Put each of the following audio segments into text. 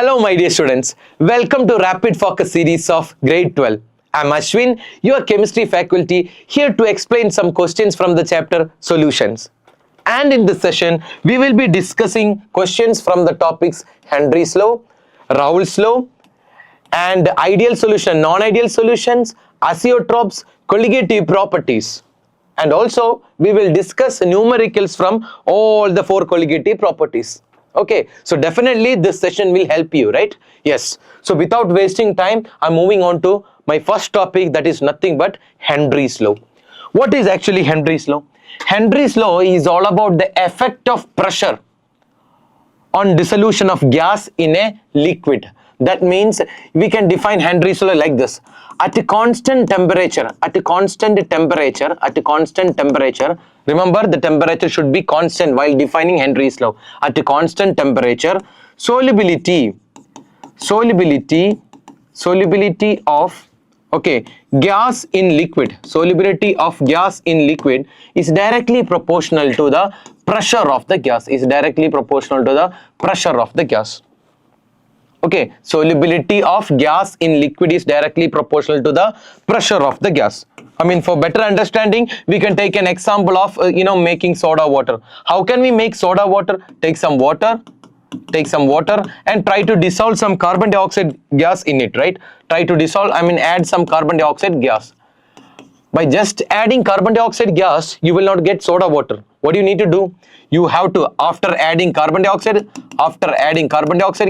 Hello my dear students, welcome to Rapid Focus series of grade 12. I'm Aswin, your chemistry faculty, here to explain some questions from the chapter Solutions. And in this session, we will be discussing questions from the topics Henry's law, Raoult's law, and ideal solution, non-ideal solutions, Azeotropes, colligative properties. And also, we will discuss numericals from all the 4 colligative properties. Okay, so definitely this session will help you, right? Yes. So without wasting time, I'm moving on to my first topic, that is nothing but Henry's law. What is actually Henry's law? Henry's law is all about the effect of pressure on dissolution of gas in a liquid. That means we can define Henry's law like this. At a constant temperature, remember the temperature should be constant while defining Henry's law. At a constant temperature, solubility of gas in liquid, solubility of gas in liquid is directly proportional to the pressure of the gas, Okay, solubility of gas in liquid is directly proportional to the pressure of the gas. I mean, for better understanding, we can take an example of, making soda water. How can we make soda water? Take some water and try to dissolve some carbon dioxide gas in it, right? Add some carbon dioxide gas. By just adding carbon dioxide gas, you will not get soda water. What do you need to do? You have to, after adding carbon dioxide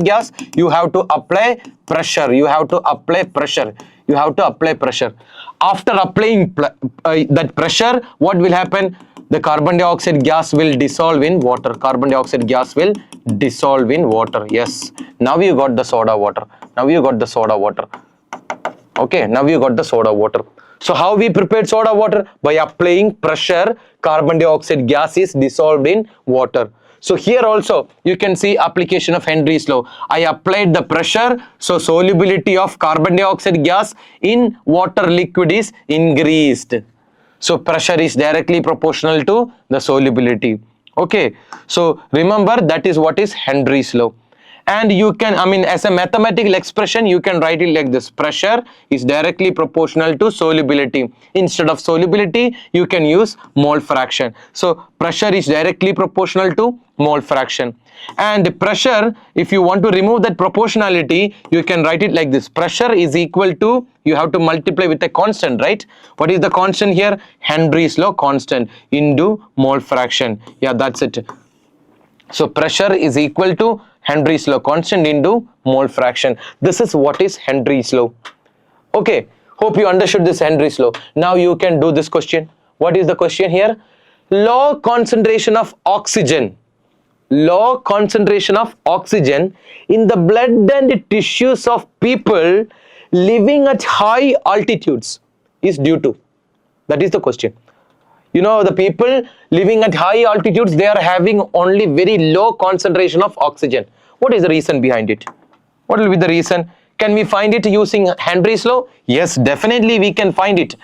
gas, you have to apply pressure. After applying that pressure, what will happen? The carbon dioxide gas will dissolve in water. Yes. Now you got the soda water. Okay, now you got the soda water. So how we prepared soda water? By applying pressure, carbon dioxide gas is dissolved in water. So here also you can see application of Henry's law. I applied the pressure, so solubility of carbon dioxide gas in water liquid is increased. So pressure is directly proportional to the solubility. Okay, so remember that is what is Henry's law. And you can, as a mathematical expression, you can write it like this. Pressure is directly proportional to solubility. Instead of solubility, you can use mole fraction. So pressure is directly proportional to mole fraction. And pressure, if you want to remove that proportionality, you can write it like this. Pressure is equal to, you have to multiply with a constant, right? What is the constant here? Henry's law constant into mole fraction. Yeah, that's it. So pressure is equal to Henry's law constant into mole fraction. This is what is Henry's law. Okay, hope you understood this Henry's law. Now you can do this question. What is the question here? Low concentration of oxygen in the blood and tissues of people living at high altitudes is due to. That is the question. The people living at high altitudes, they are having only very low concentration of oxygen. What is the reason behind it? What will be the reason? Can we find it using Henry's law? Yes, definitely we can find it.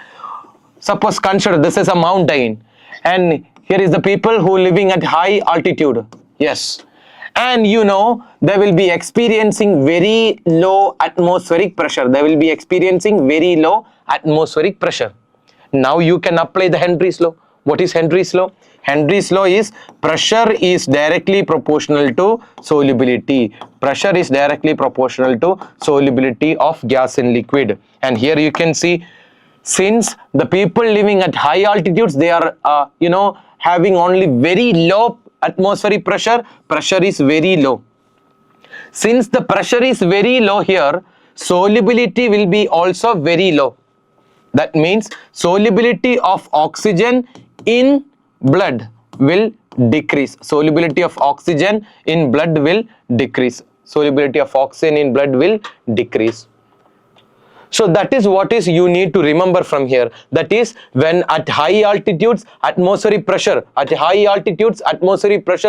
Suppose consider this is a mountain and here is the people who living at high altitude. Yes. And they will be experiencing very low atmospheric pressure. Now you can apply the Henry's law. What is Henry's law? Henry's law is pressure is directly proportional to solubility. Pressure is directly proportional to solubility of gas in liquid. And here you can see, since the people living at high altitudes, they are, having only very low atmospheric pressure. Pressure is very low. Since the pressure is very low here, solubility will be also very low. That means solubility of oxygen in blood will decrease. So that is what is you need to remember from here. That is, when at high altitudes, atmospheric pressure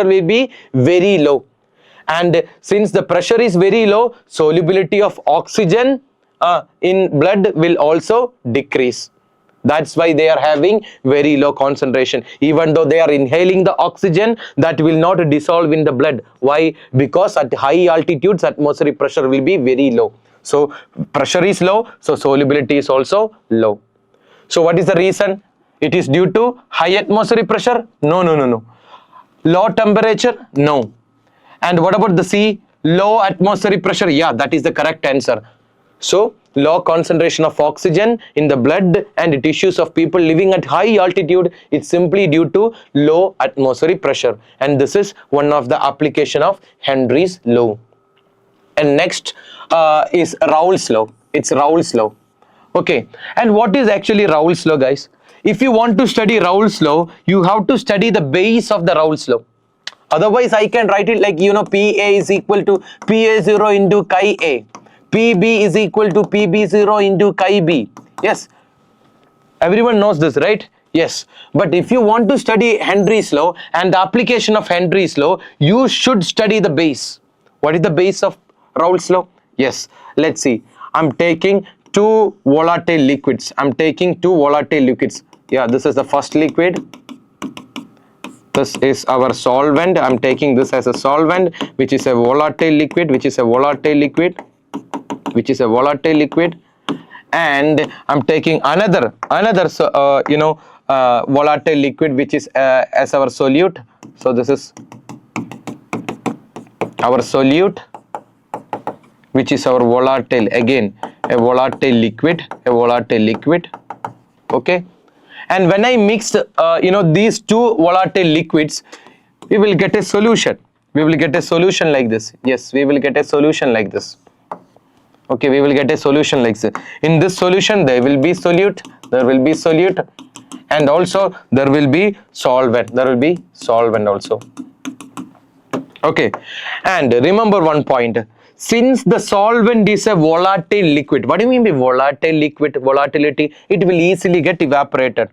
will be very low. And since the pressure is very low, solubility of oxygen in blood will also decrease. That's why they are having very low concentration. Even though they are inhaling the oxygen, that will not dissolve in the blood. Why? Because at high altitudes, atmospheric pressure will be very low. So pressure is low, so solubility is also low. So what is the reason? It is due to high atmospheric pressure? No, no, no, no. Low temperature? No. And what about the C? Low atmospheric pressure? Yeah, that is the correct answer. So low concentration of oxygen in the blood and tissues of people living at high altitude is simply due to low atmospheric pressure. And this is one of the application of Henry's law. And next is Raoult's law. It's Raoult's law. Okay. And what is actually Raoult's law, guys? If you want to study Raoult's law, you have to study the base of the Raoult's law. Otherwise, I can write it like, you know, PA is equal to PA0 into chi A. PB is equal to PB0 into chi B. Yes. Everyone knows this, right? Yes. But if you want to study Henry's law and the application of Henry's law, you should study the base. What is the base of Raoult's law? Yes. Let's see. I'm taking two volatile liquids. Yeah, this is the first liquid. This is our solvent. I'm taking this as a solvent, which is a volatile liquid, and I'm taking another volatile liquid, which is as our solute. So this is our solute, which is our volatile, again a volatile liquid. Okay. And when I mix these two volatile liquids, we will get a solution. Like this. Yes, we will get a solution like this. Okay, we will get a solution like this. In this solution, there will be solute, and also there will be solvent. Also. Okay, and remember one point. Since the solvent is a volatile liquid, what do you mean by volatile liquid? Volatility, it will easily get evaporated.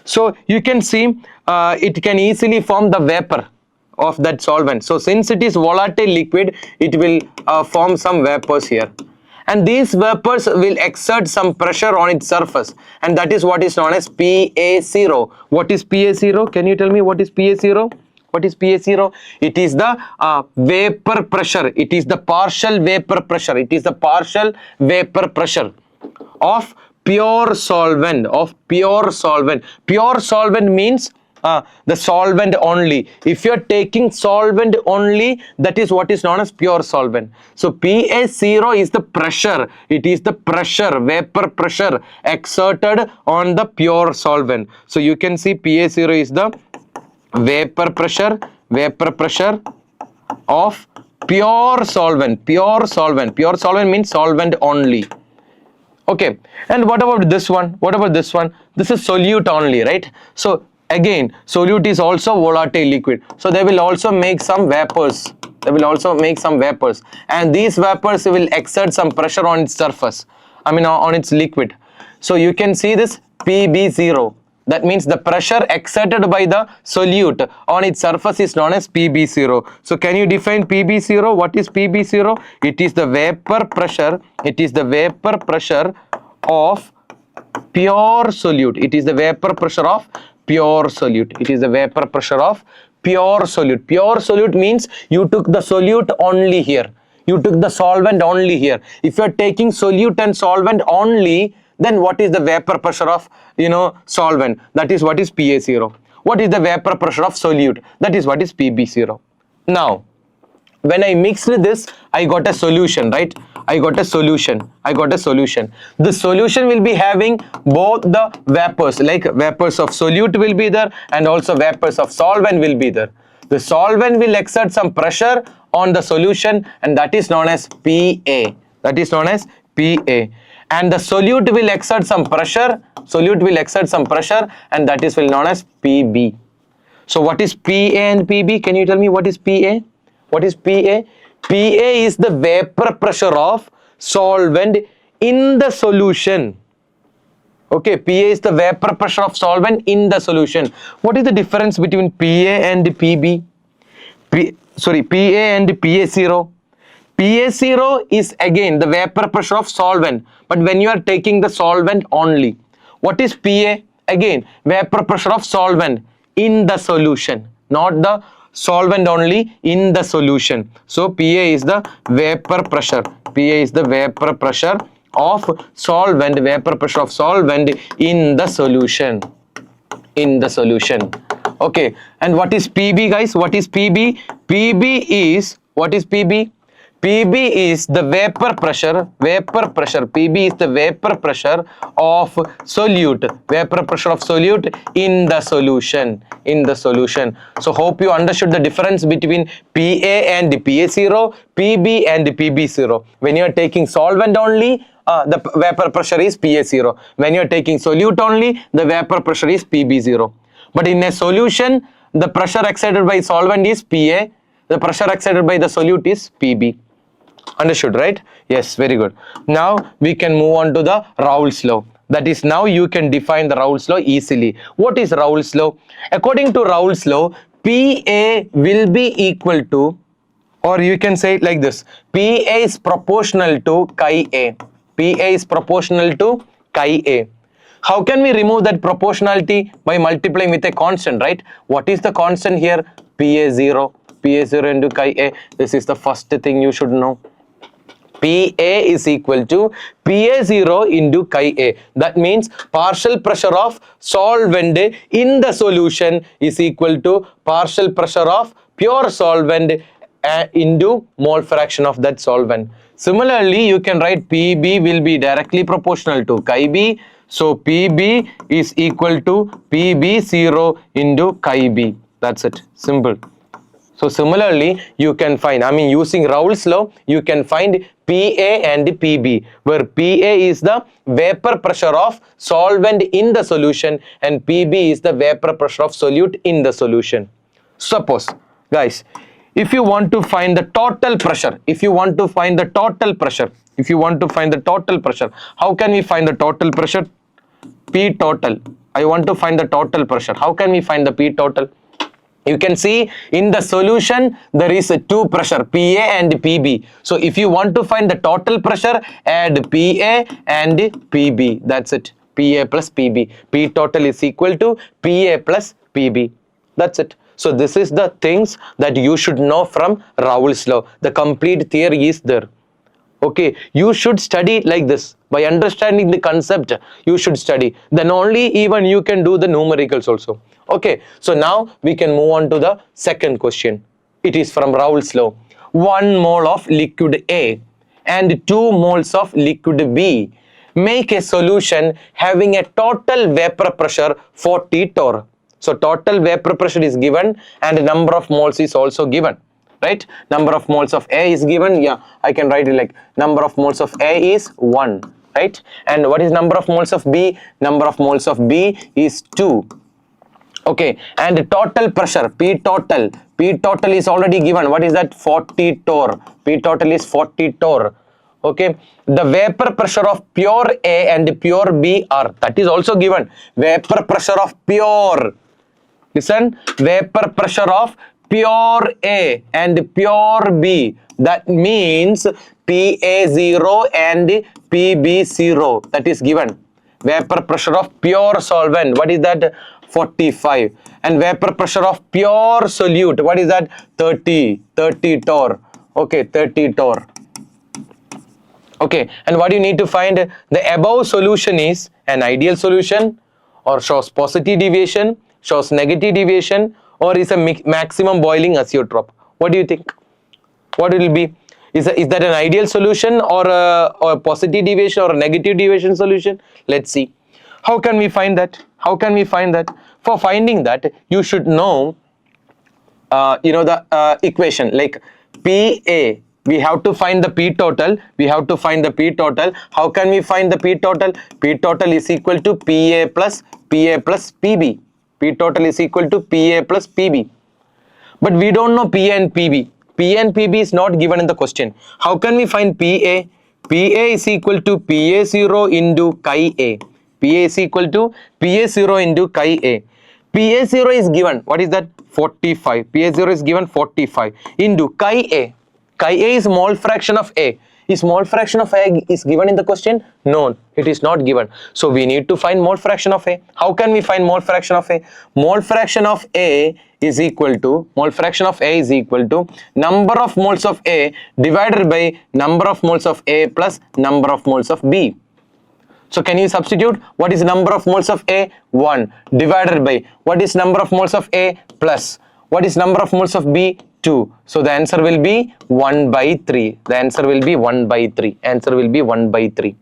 So you can see it can easily form the vapor of that solvent. So since it is volatile liquid, it will form some vapors here. And these vapors will exert some pressure on its surface. And that is what is known as PA0. What is PA0? Can you tell me what is PA0? What is PA0? It is the vapor pressure. It is the partial vapor pressure. Of pure solvent. Pure solvent means the solvent only. If you are taking solvent only, that is what is known as pure solvent. So PA0 is the pressure. It is the pressure, vapor pressure exerted on the pure solvent. So you can see PA0 is the vapor pressure of pure solvent. Pure solvent means solvent only. Okay. And what about this one? This is solute only, right? So again, solute is also volatile liquid. So they will also make some vapors. And these vapors will exert some pressure on its surface. On its liquid. So you can see this PB0. That means the pressure exerted by the solute on its surface is known as PB0. So can you define PB0? What is PB0? It is the vapor pressure. Of pure solute. Pure solute means you took the solute only here. You took the solvent only here. If you are taking solute and solvent only, then what is the vapor pressure of solvent? That is what is PA0. What is the vapor pressure of solute? That is what is PB0. Now, when I mixed this, I got a solution, right? The solution will be having both the vapors, like vapors of solute will be there and also vapors of solvent will be there. The solvent will exert some pressure on the solution, and that is known as PA. And the solute will exert some pressure, and that is known as PB. So what is PA and PB? Can you tell me what is PA? What is PA? PA is the vapor pressure of solvent in the solution. Okay, PA is the vapor pressure of solvent in the solution. What is the difference between PA and PB? PA and PA0. PA0 is again the vapor pressure of solvent, but when you are taking the solvent only. What is PA? Again, vapor pressure of solvent in the solution, not the solvent only, in the solution. So PA is the vapor pressure. PA is the vapor pressure of solvent, vapor pressure of solvent in the solution. In the solution. Okay, and what is PB, guys? What is PB? PB is, what is PB? PB is the vapor pressure, PB is the vapor pressure of solute, vapor pressure of solute in the solution, So hope you understood the difference between PA and PA0, PB and PB0. When you are taking solvent only, the vapor pressure is PA0. When you are taking solute only, the vapor pressure is PB0. But in a solution, the pressure exerted by solvent is PA, the pressure exerted by the solute is PB. Understood, right? Yes, very good. Now we can move on to the Raoult's law. That is, now you can define the Raoult's law easily. What is Raoult's law? According to Raoult's law, PA will be equal to, or you can say it like this, PA is proportional to chi A. PA is proportional to chi A. How can we remove that proportionality? By multiplying with a constant, right? What is the constant here? PA0. PA0 into chi A. This is the first thing you should know. PA is equal to PA0 into chi A. That means partial pressure of solvent in the solution is equal to partial pressure of pure solvent into mole fraction of that solvent. Similarly, you can write PB will be directly proportional to chi B. So PB is equal to PB0 into chi B. That's it. Simple. So similarly, you can find, using Raoult's law, you can find PA and PB, where PA is the vapor pressure of solvent in the solution and PB is the vapor pressure of solute in the solution. Suppose, guys, if you want to find the total pressure, how can we find the total pressure? P total. I want to find the total pressure. How can we find the P total? You can see in the solution there is a two pressure, PA and PB. So if you want to find the total pressure, add PA and PB. That's it. PA plus PB. P total is equal to PA plus PB. That's it. So this is the things that you should know from Raoult's law. The complete theory is there. Okay, you should study like this. By understanding the concept, you should study. Then only even you can do the numericals also. Okay, so now we can move on to the second question. It is from Raoult's law. 1 mole of liquid A and 2 moles of liquid B make a solution having a total vapor pressure 40 torr. So total vapor pressure is given and number of moles is also given. Right? Number of moles of A is given. Yeah, I can write it like number of moles of A is 1. Right? And what is number of moles of B? Number of moles of B is 2. Okay, and total pressure, P total is already given. What is that? 40 torr. P total is 40 torr. Okay, the vapor pressure of pure A and pure B are, that is also given. Vapor pressure of pure, listen, vapor pressure of pure A and pure B, that means PA0 and PB0, that is given. Vapor pressure of pure solvent, what is that? 45. And vapor pressure of pure solute, what is that? 30 torr. Okay, 30 torr. Okay, and what you need to find? The above solution is an ideal solution, or shows positive deviation, shows negative deviation, or is a maximum boiling azeotrope. What do you think? What will be? Is that an ideal solution or a positive deviation or a negative deviation solution? Let's see. How can we find that? For finding that, you should know, the equation like PA. We have to find the P total. How can we find the P total? P total is equal to PA plus PB. P total is equal to PA plus PB. But we don't know PA and PB. PA and PB is not given in the question. How can we find PA? PA is equal to PA0 into chi A. PA is equal to PA0 into chi A. PA0 is given. What is that? 45. PA0 is given 45 into chi A. Chi A is mole fraction of A. Is mole fraction of A is given in the question? No, it is not given. So we need to find mole fraction of A. How can we find mole fraction of A? Mole fraction of A is equal to number of moles of A divided by number of moles of A plus number of moles of B. So can you substitute? What is number of moles of A? 1 divided by what is number of moles of A plus what is number of moles of B? 2. So the answer will be 1 by 3. The answer will be 1 by 3. Answer will be 1 by 3.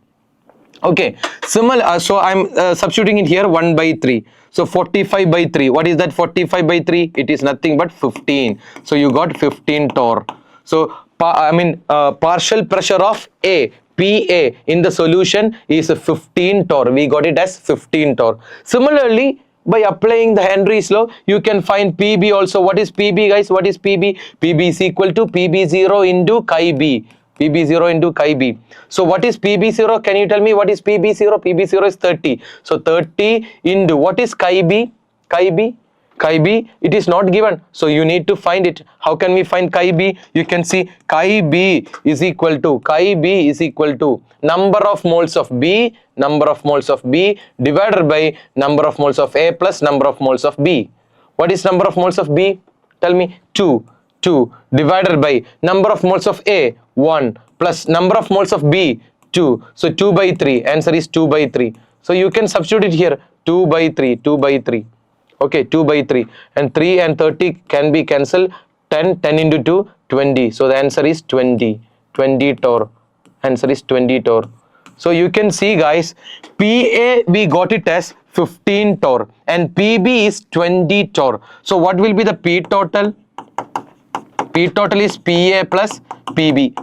Okay, similar. So I'm substituting it here 1 by 3. So 45 by 3. What is that 45 by 3? It is nothing but 15. So you got 15 torr. So partial pressure of A, PA in the solution is 15 torr. We got it as 15 torr. Similarly, by applying the Henry's law, you can find PB also. What is PB, guys? What is PB? PB is equal to PB0 into chi B. PB0 into chi B. So what is PB0? Can you tell me what is PB0? PB0 is 30. So 30 into what is chi B? Chi B? Chi B, it is not given. So you need to find it. How can we find chi B? You can see chi B is equal to number of moles of B divided by number of moles of A plus number of moles of B. What is number of moles of B? Tell me. 2 divided by number of moles of A 1 plus number of moles of B 2. So 2 by 3. Answer is 2 by 3. So you can substitute it here. 2 by 3. Okay, 2 by 3 and 3 and 30 can be cancelled. 10 into 2 20. So the answer is 20 torr. Answer is 20 torr. So you can see, guys, PA we got it as 15 torr and PB is 20 torr. So what will be the P total? P total is PA plus PB.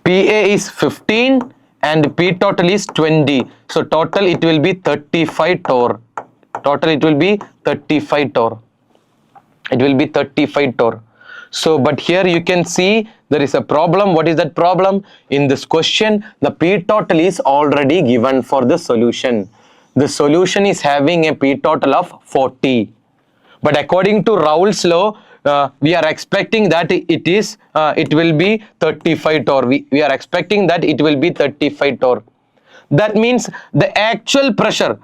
PA is 15 and P total is 20. So total it will be 35 torr. Total it will be 35 torr. It will be 35 torr. So but here you can see there is a problem. What is that problem? In this question, the P total is already given for the solution. The solution is having a P total of 40. But according to Raoult's law, we are expecting that it will be 35 torr. We are expecting that it will be 35 torr. That means the actual pressure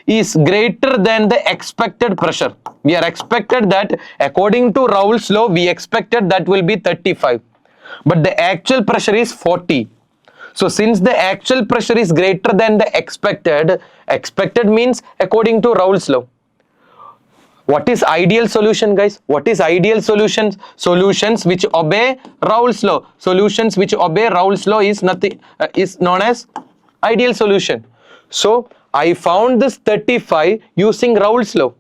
is greater than the expected pressure. We are expected that according to Raoult's law, we expected that will be 35. But the actual pressure is 40. So since the actual pressure is greater than the expected means according to Raoult's law. What is ideal solution, guys? What is ideal solutions? Solutions which obey Raoult's law. Solutions which obey Raoult's law is known as ideal solution. So I found this 35 using Raoult's law.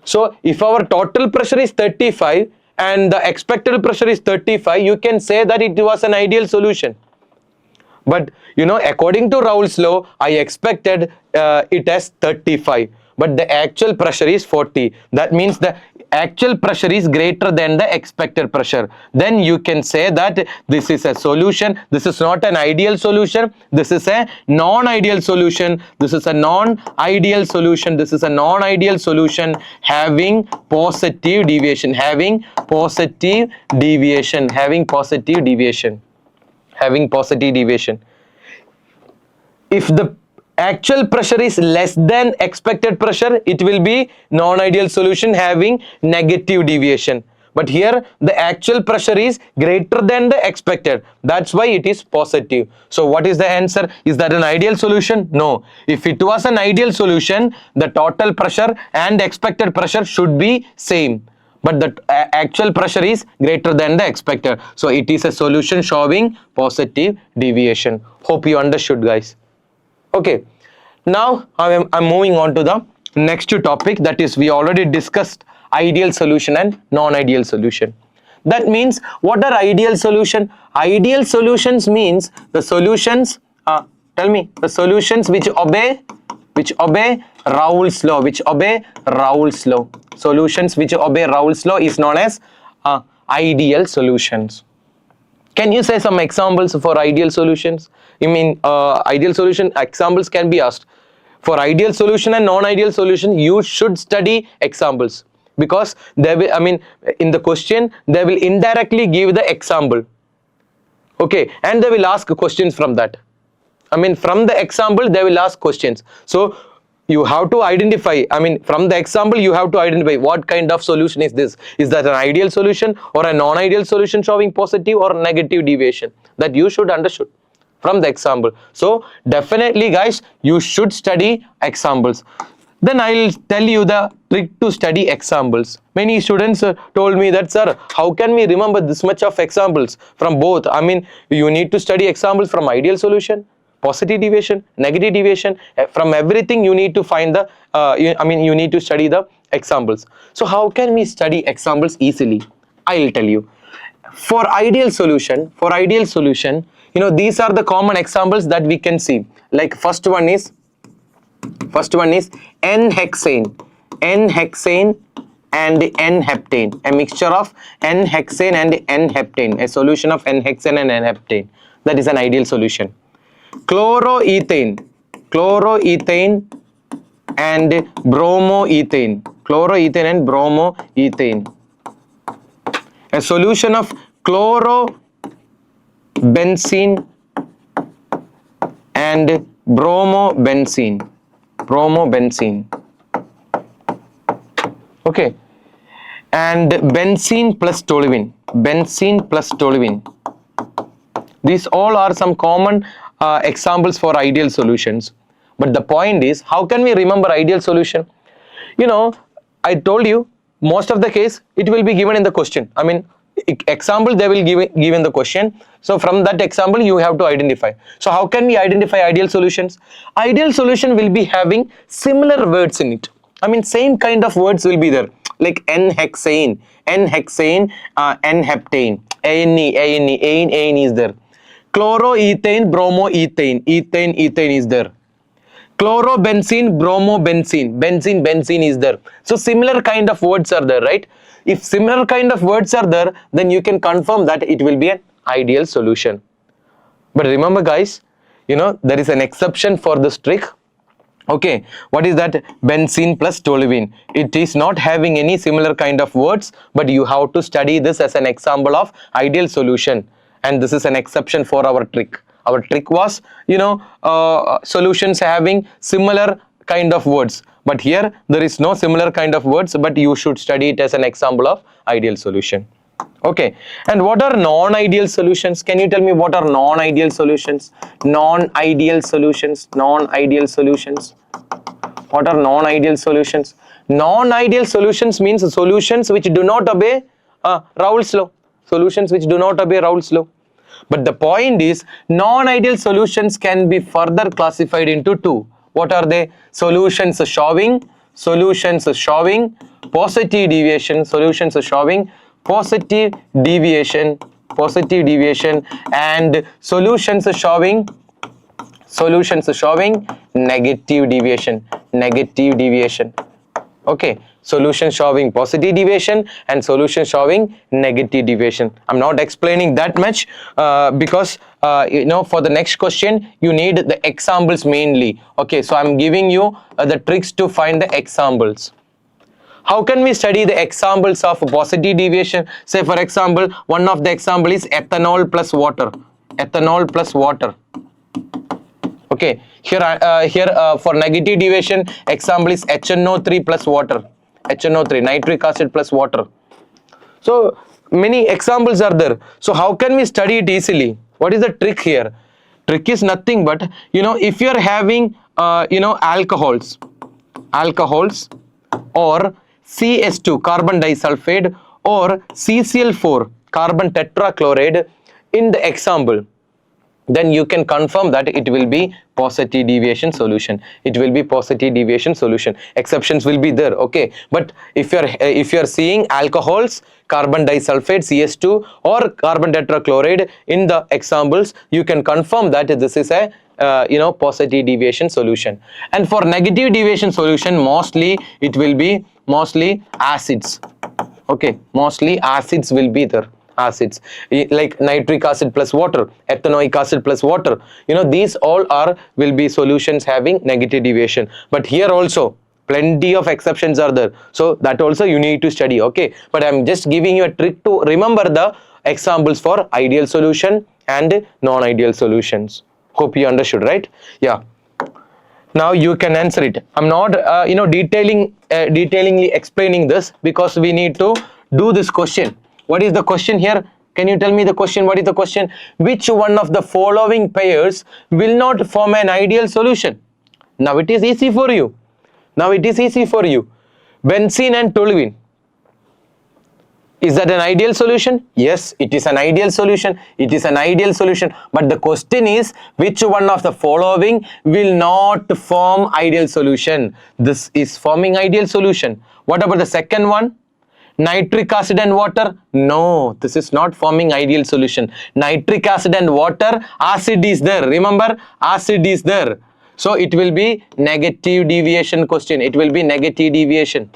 So if our total pressure is 35 and the expected pressure is 35, you can say that it was an ideal solution. But according to Raoult's law, I expected it as 35. But the actual pressure is 40. That means the actual pressure is greater than the expected pressure. Then you can say that this is a solution. This is not an ideal solution. This is a non-ideal solution. This is a non-ideal solution. This is a non-ideal solution having positive deviation. Having positive deviation. If the actual pressure is less than expected pressure, it will be non-ideal solution having negative deviation. But here the actual pressure is greater than the expected. That's why it is positive. So what is the answer? Is that an ideal solution? No. If it was an ideal solution, the total pressure and expected pressure should be same. But the actual pressure is greater than the expected. So it is a solution showing positive deviation. Hope you understood, guys. Okay, now I'm moving on to the next topic, that is we already discussed ideal solution and non-ideal solution. That means what are ideal solution? Ideal solutions means the solutions, tell me, the solutions which obey Raoult's law, Solutions which obey Raoult's law is known as ideal solutions. Can you say some examples for ideal solutions? Ideal solution examples can be asked. For ideal solution and non-ideal solution, you should study examples. because they will, I mean, in the question they will indirectly give the example, okay, and they will ask questions from that. I mean, from the example they will ask questions. So you have to identify, I mean, from the example you have to identify what kind of solution is this. Is that an ideal solution or a non-ideal solution showing positive or negative deviation? That you should understood from the example. So definitely guys, you should study examples. Then I'll tell you the trick to study examples. Many students told me that, sir, how can we remember this much of examples from both? I mean, you need to study examples from ideal solution, positive deviation, negative deviation, from everything you need to find the, you need to study the examples. So how can we study examples easily? I'll tell you. For ideal solution, these are the common examples that we can see. Like first one is N-hexane and N-heptane, a mixture of N-hexane and N-heptane, a solution of N-hexane and N-heptane. That is an ideal solution. Chloroethane and bromoethane, a solution of chlorobenzene and bromobenzene. Okay, and benzene plus toluene. These all are some common examples for ideal solutions. But the point is, how can we remember ideal solution? I told you, most of the case it will be given in the question. I mean, example they will give in the question. So from that example you have to identify. So how can we identify ideal solutions? Ideal solution will be having similar words in it. I mean, same kind of words will be there, like N-hexane, N-heptane, ane is there. Chloroethane, bromoethane, ethane is there. Chlorobenzene, bromobenzene, benzene is there. So similar kind of words are there, right? If similar kind of words are there, then you can confirm that it will be an ideal solution. But remember guys, there is an exception for this trick. Okay, what is that? Benzene plus toluene. It is not having any similar kind of words, but you have to study this as an example of ideal solution. And this is an exception for our trick. Our trick was, solutions having similar kind of words. But here there is no similar kind of words, but you should study it as an example of ideal solution. Okay, and what are non-ideal solutions? Can you tell me what are non-ideal solutions? Non-ideal solutions. What are non-ideal solutions? Non-ideal solutions means solutions which do not obey Raoult's law. Solutions which do not obey Raoult's law. But the point is, non-ideal solutions can be further classified into two. What are they? Solutions showing positive deviation, and solutions showing negative deviation. Okay, solution showing positive deviation and solution showing negative deviation. I'm not explaining that much because for the next question you need the examples mainly. Okay, so I'm giving you the tricks to find the examples. How can we study the examples of positive deviation? Say for example, one of the example is ethanol plus water. Okay, here for negative deviation, example is HNO3 plus water. HNO3, nitric acid plus water. So many examples are there. So how can we study it easily? What is the trick here? Trick is nothing but, if you are having alcohols or CS2, carbon disulfide, or CCl4, carbon tetrachloride in the example, then you can confirm that it will be positive deviation solution. Exceptions will be there, okay? But if you are seeing alcohols, carbon disulfide, CS2, or carbon tetrachloride in the examples, you can confirm that this is a positive deviation solution. And for negative deviation solution, mostly it will be acids. Okay, mostly acids will be there. Acids like nitric acid plus water, ethanoic acid plus water, these all will be solutions having negative deviation. But here also Plenty of exceptions are there. So that also you need to study, okay? But I'm just giving you a trick to remember the examples for ideal solution and non-ideal solutions. Hope you understood, right? Yeah. Now you can answer it. I'm not detailing explaining this because we need to do this question. What is the question here? Can you tell me the question? What is the question? Which one of the following pairs will not form an ideal solution? Now it is easy for you. Now it is easy for you. Benzene and toluene. Is that an ideal solution? Yes, it is an ideal solution. It is an ideal solution. But the question is, which one of the following will not form ideal solution? This is forming ideal solution. What about the second one? Nitric acid and water? No, this is not forming ideal solution. Nitric acid and water, acid is there. Remember, acid is there. So it will be negative deviation question. It will be negative deviation.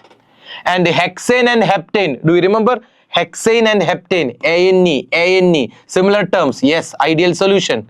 And hexane and heptane, do you remember? Hexane and heptane, ANE, similar terms. Yes, ideal solution.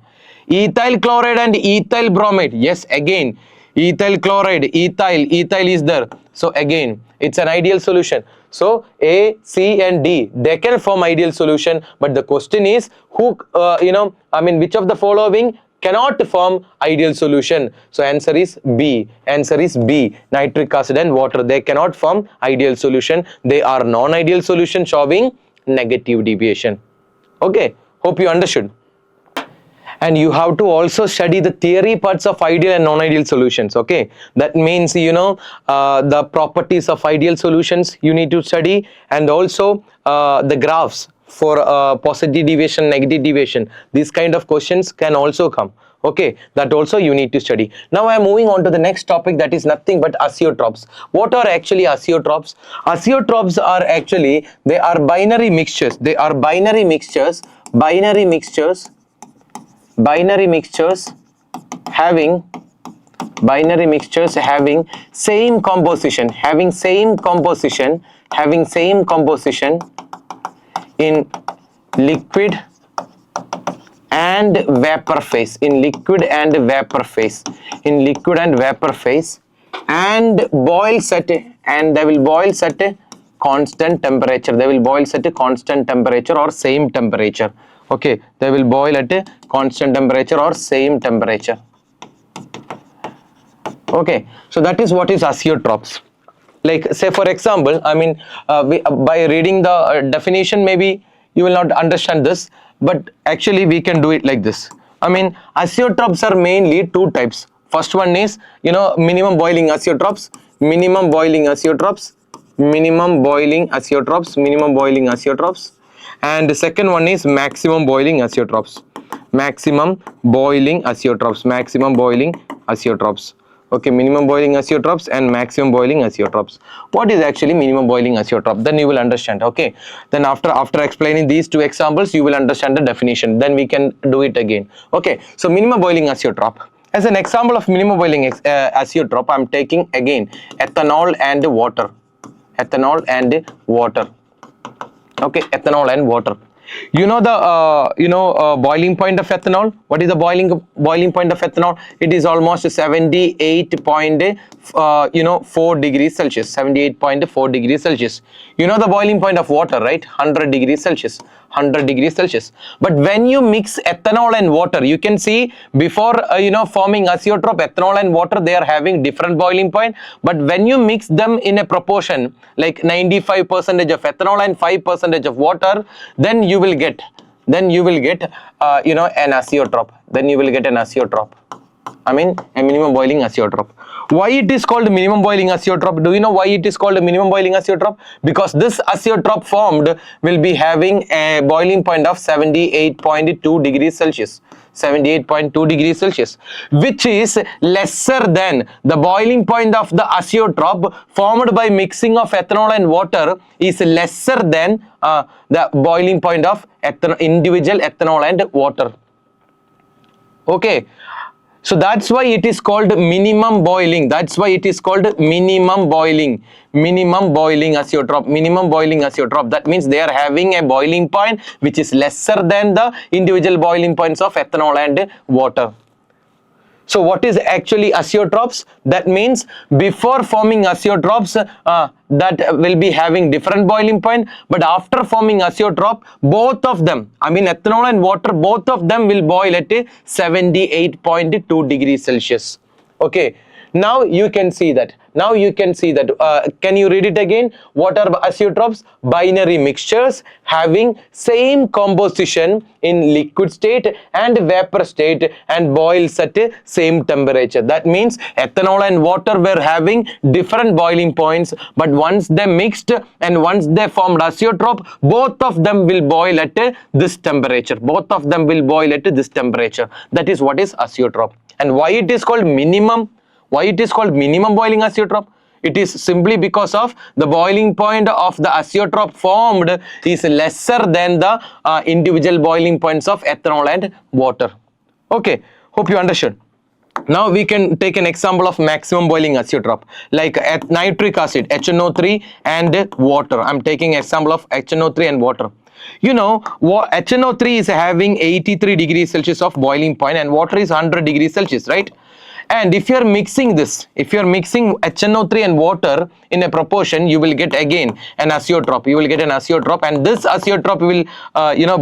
Ethyl chloride and ethyl bromide. Yes, again, ethyl chloride, ethyl is there. So again, it's an ideal solution. So A, C and D, they can form ideal solution. But the question is, which of the following cannot form ideal solution? So answer is B. Answer is B. Nitric acid and water, they cannot form ideal solution. They are non-ideal solution showing negative deviation. Okay, hope you understood. And you have to also study the theory parts of ideal and non-ideal solutions. Okay, that means the properties of ideal solutions you need to study, and also the graphs for positive deviation, negative deviation. These kind of questions can also come. Okay, that also you need to study. Now I am moving on to the next topic, that is nothing but azeotropes. What are actually azeotropes? Azeotropes are actually, they are binary mixtures. They are binary mixtures having same composition in liquid and vapor phase, and boils at, and they will boils at a constant temperature. Or same temperature. Okay, they will boil at a constant temperature or same temperature. Okay, so that is what is azeotropes. Like, say for example, by reading the definition, maybe you will not understand this, but actually we can do it like this. Azeotropes are mainly two types. First one is, minimum boiling azeotropes, and the second one is maximum boiling azeotropes. Okay, minimum boiling azeotropes and maximum boiling azeotropes. What is actually minimum boiling azeotrope? Then you will understand. Okay, then after explaining these two examples, you will understand the definition. Then we can do it again. Okay, so minimum boiling azeotrope. As an example of minimum boiling azeotrope, I am taking again ethanol and water. Okay, ethanol and water. You know the boiling point of ethanol. What is the boiling point of ethanol? It is almost 78.4 degrees Celsius. 78.4 degrees Celsius. You know the boiling point of water, right? 100 degrees Celsius. But when you mix ethanol and water, you can see before forming azeotrope, ethanol and water, they are having different boiling point. But when you mix them in a proportion like 95% of ethanol and 5% of water, then you will get an azeotrope. A minimum boiling azeotrope. Why it is called minimum boiling azeotrope? Do you know why it is called a minimum boiling azeotrope? Because this azeotrope formed will be having a boiling point of 78.2 degrees Celsius. 78.2 degrees Celsius, which is lesser than the boiling point of the azeotrope formed by mixing of ethanol and water, is lesser than the boiling point of individual ethanol and water. Okay, so that's why it is called minimum boiling. Minimum boiling azeotrope. That means they are having a boiling point which is lesser than the individual boiling points of ethanol and water. So what is actually azeotropes? That means before forming azeotropes, that will be having different boiling point, but after forming azeotrope, both of them, I mean ethanol and water, both of them will boil at 78.2 degrees Celsius. Okay, now you can see that. Now you can see that. Can you read it again? What are azeotropes? Binary mixtures having same composition in liquid state and vapor state and boils at same temperature. That means ethanol and water were having different boiling points, but once they mixed and once they formed azeotrope, both of them will boil at this temperature. Both of them will boil at this temperature. That is what is azeotrope. And why it is called minimum? Why it is called minimum boiling azeotrope? It is simply because of the boiling point of the azeotrope formed is lesser than the individual boiling points of ethanol and water. Okay, hope you understood. Now we can take an example of maximum boiling azeotrope, like nitric acid, HNO3 and water. I'm taking example of HNO3 and water. You know, HNO3 is having 83 degrees Celsius of boiling point and water is 100 degrees Celsius, right? And if you are mixing this, if you are mixing HNO3 and water in a proportion, you will get again an azeotrope. You will get an azeotrope, and this azeotrope will,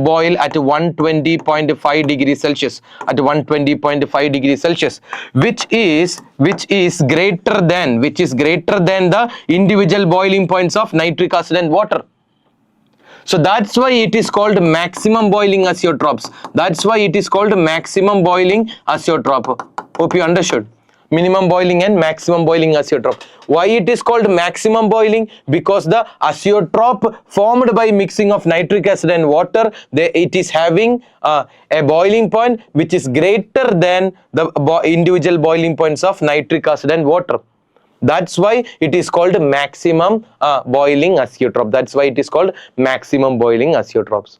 boil at 120.5 degrees Celsius. At 120.5 degrees Celsius, which is greater than the individual boiling points of nitric acid and water. So that's why it is called maximum boiling azeotropes. That's why it is called maximum boiling azeotrope. Hope you understood. Minimum boiling and maximum boiling azeotrope. Why it is called maximum boiling? Because the azeotrope formed by mixing of nitric acid and water, it is having a boiling point which is greater than the individual boiling points of nitric acid and water. That's why it is called maximum boiling azeotrope. That's why it is called maximum boiling azeotropes.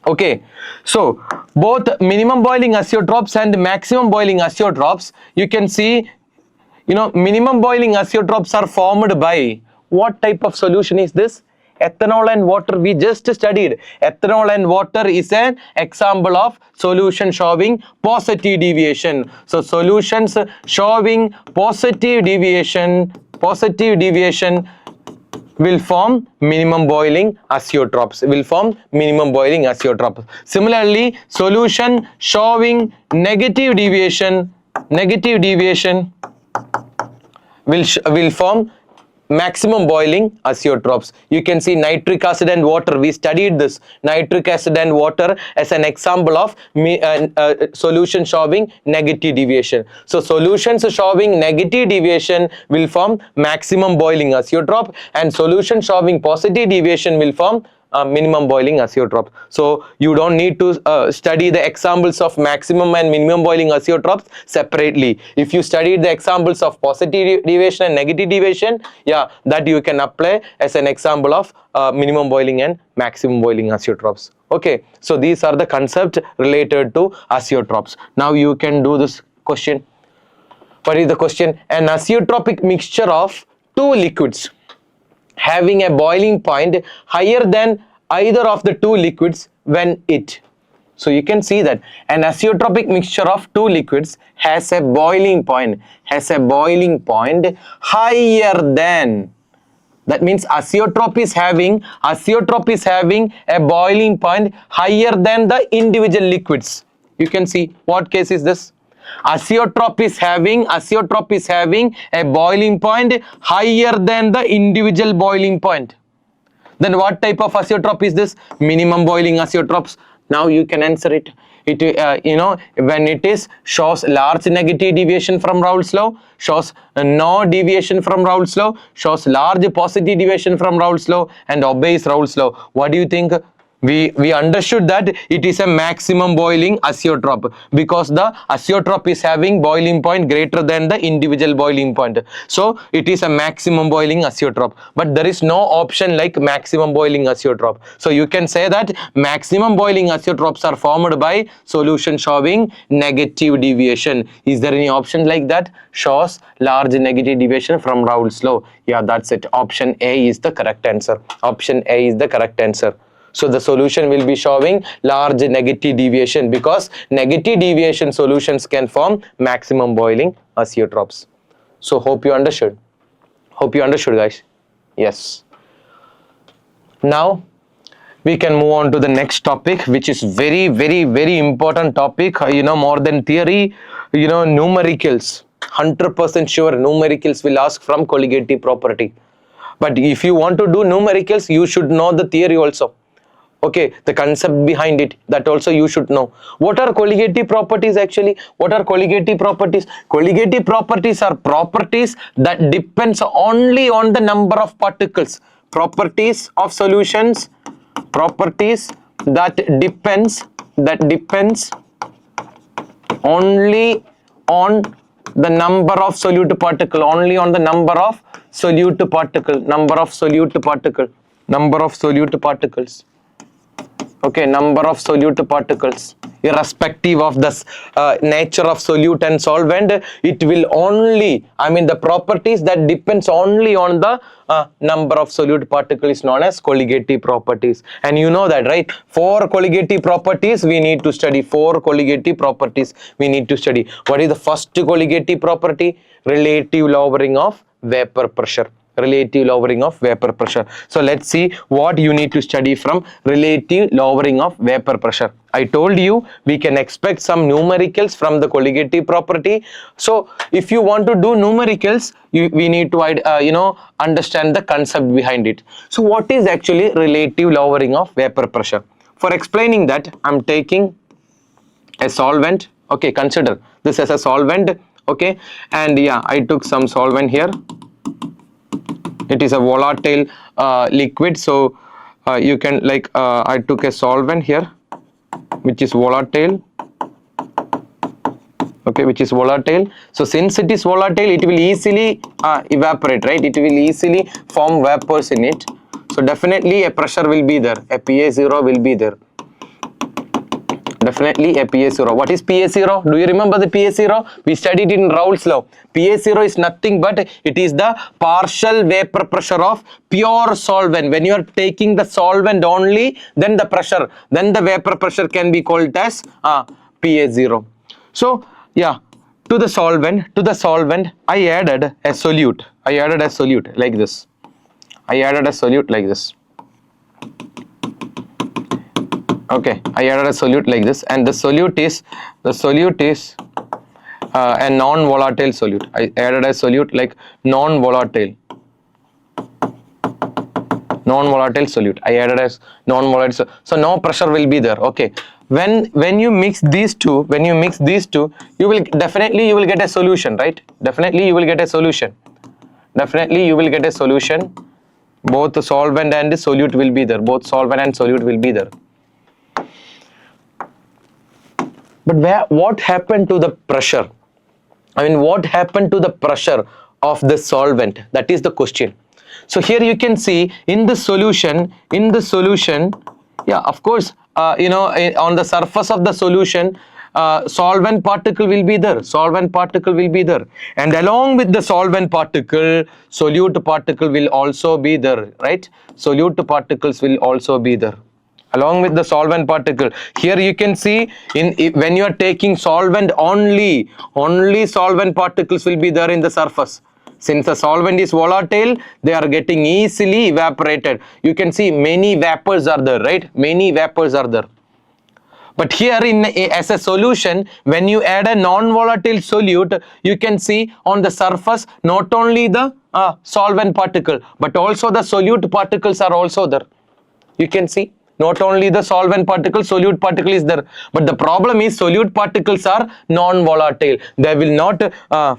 Okay, so both minimum boiling azeotropes and maximum boiling azeotropes, you can see, minimum boiling azeotropes are formed by what type of solution is this? Ethanol and water. We just studied ethanol and water is an example of solution showing positive deviation. So solutions showing positive deviation will form minimum boiling azeotropes. Similarly, solution showing negative deviation will form maximum boiling azeotropes. You can see nitric acid and water. We studied this nitric acid and water as an example of solution showing negative deviation. So solutions showing negative deviation will form maximum boiling azeotrope, and solution showing positive deviation will form minimum boiling azeotrope. So you don't need to study the examples of maximum and minimum boiling azeotropes separately. If you study the examples of positive deviation and negative deviation, yeah, that you can apply as an example of minimum boiling and maximum boiling azeotropes. Okay, so these are the concepts related to azeotropes. Now you can do this question. What is the question? An azeotropic mixture of two liquids having a boiling point higher than either of the two liquids when it. So you can see that an azeotropic mixture of two liquids has a boiling point higher than. That means azeotrope is having a boiling point higher than the individual liquids. You can see what case is this? Azeotrope is having a boiling point higher than the individual boiling point. Then what type of azeotrope is this? Minimum boiling azeotropes. Now you can answer it. When it is shows large negative deviation from Raoult's law, shows no deviation from Raoult's law, shows large positive deviation from Raoult's law, and obeys Raoult's law. What do you think? We understood that it is a maximum boiling azeotrope because the azeotrope is having boiling point greater than the individual boiling point. So it is a maximum boiling azeotrope, but there is no option like maximum boiling azeotrope. So you can say that maximum boiling azeotropes are formed by solution showing negative deviation. Is there any option like that? Shows large negative deviation from Raoult's law. Yeah, that's it. Option A is the correct answer. Option A is the correct answer. So the solution will be showing large negative deviation, because negative deviation solutions can form maximum boiling azeotropes. So hope you understood. Hope you understood, guys. Yes. Now we can move on to the next topic, which is very important topic, more than theory, numericals. 100% sure numericals will ask from colligative property. But if you want to do numericals, you should know the theory also. Okay, the concept behind it, that also you should know. What are colligative properties actually? What are colligative properties? Colligative properties are properties that depends only on the number of particles. Properties of solutions, properties that depends only on the number of solute particle, only on the number of solute particle, number of solute particles. Okay, number of solute particles, irrespective of the nature of solute and solvent, it will only, the properties that depends only on the number of solute particle is known as colligative properties. And you know that, right? 4 colligative properties we need to study. 4 colligative properties we need to study. What is the first colligative property? Relative lowering of vapor pressure. Relative lowering of vapor pressure. So let's see what you need to study from relative lowering of vapor pressure. I told you we can expect some numericals from the colligative property. So if you want to do numericals, we need to understand the concept behind it. So what is actually relative lowering of vapor pressure? For explaining that, I'm taking a solvent. Okay, consider this as a solvent. Okay, and yeah, I took some solvent here. It is a volatile liquid, so you can I took a solvent here which is volatile. Okay, which is volatile. So since it is volatile, it will easily evaporate, right? It will easily form vapors in it. So definitely a pressure will be there, a PA0 will be there. Definitely a PA0. What is PA0? Do you remember the PA0? We studied in Raoult's law. PA0 is nothing but it is the partial vapor pressure of pure solvent. When you are taking the solvent only, then the vapor pressure can be called as PA0. So yeah, to the solvent I added a solute. Like this. Okay, I added a solute like this, and the solute is a non-volatile solute. I added a solute like non-volatile solute. I added as non-volatile, so no pressure will be there. Okay, when you mix these two, you will get a solution, right? Definitely you will get a solution. Both the solvent and the solute will be there. But what happened to the pressure? What happened to the pressure of the solvent? That is the question. So here you can see in the solution, yeah, of course, on the surface of the solution, solvent particle will be there. And along with the solvent particle, solute particle will also be there, right? Solute particles will also be there. Along with the solvent particle, here you can see when you are taking solvent only solvent particles will be there in the surface. Since the solvent is volatile, they are getting easily evaporated. You can see many vapors are there, right? But here as a solution, when you add a non-volatile solute, you can see on the surface not only the solvent particle, but also the solute particles are also there. You can see. Not only the solvent particle, solute particle is there. But the problem is solute particles are non-volatile. They will not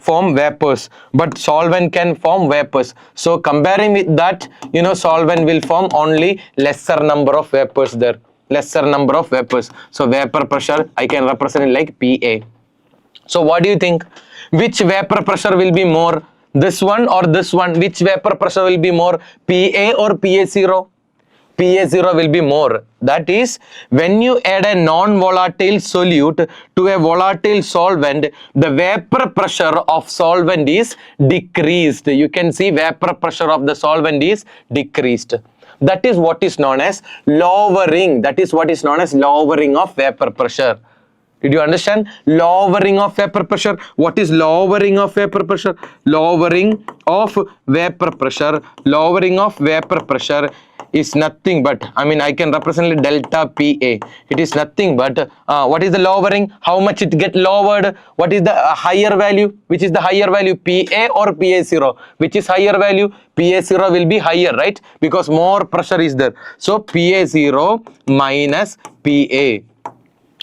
form vapors. But solvent can form vapors. So comparing with that, solvent will form only lesser number of vapors there. So vapor pressure, I can represent it like PA. So what do you think? Which vapor pressure will be more? This one or this one? Which vapor pressure will be more? PA or PA0? PA0 will be more. That is, when you add a non-volatile solute to a volatile solvent, the vapor pressure of solvent is decreased. You can see vapor pressure of the solvent is decreased. That is what is known as lowering. That is what is known as lowering of vapor pressure. Did you understand? Lowering of vapor pressure. What is lowering of vapor pressure? Lowering of vapor pressure. Lowering of vapor pressure is nothing but, I can represent it delta PA. It is nothing but, what is the lowering? How much it get lowered? What is the higher value? Which is the higher value? PA or PA0? Which is higher value? PA0 will be higher, right? Because more pressure is there. So PA0 minus PA.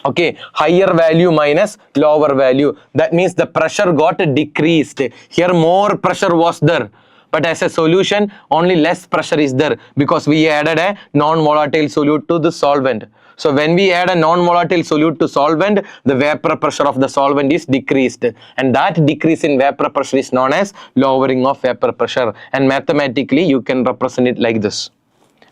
Okay, higher value minus lower value. That means the pressure got decreased. Here more pressure was there. But as a solution, only less pressure is there because we added a non-volatile solute to the solvent. So when we add a non-volatile solute to solvent, the vapor pressure of the solvent is decreased. And that decrease in vapor pressure is known as lowering of vapor pressure. And mathematically, you can represent it like this.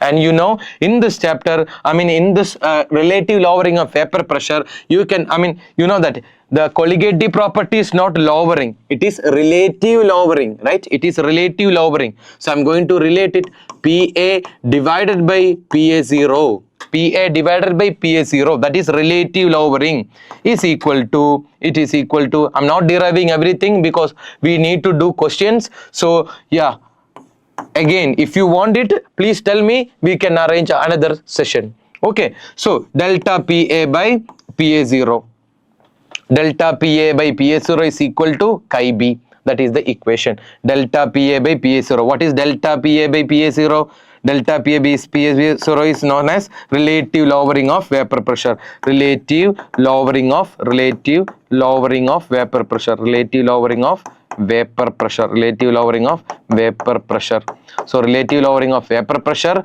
And in this chapter, in this relative lowering of vapor pressure, you can, that the colligative property is not lowering, it is relative lowering, right? It is relative lowering. So I'm going to relate it, PA divided by PA0. PA divided by PA0, that is relative lowering, is equal to, I'm not deriving everything because we need to do questions. So yeah. Again, if you want it, please tell me, we can arrange another session. Okay, so delta PA by PA0. Delta PA by PA0 is equal to chi B. That is the equation. Delta PA by PA0. What is delta PA by PA0? Delta PA by PA0 is known as relative lowering of vapor pressure. Relative lowering of vapor pressure. Relative lowering of vapor pressure. Relative lowering of vapor pressure. So relative lowering of vapor pressure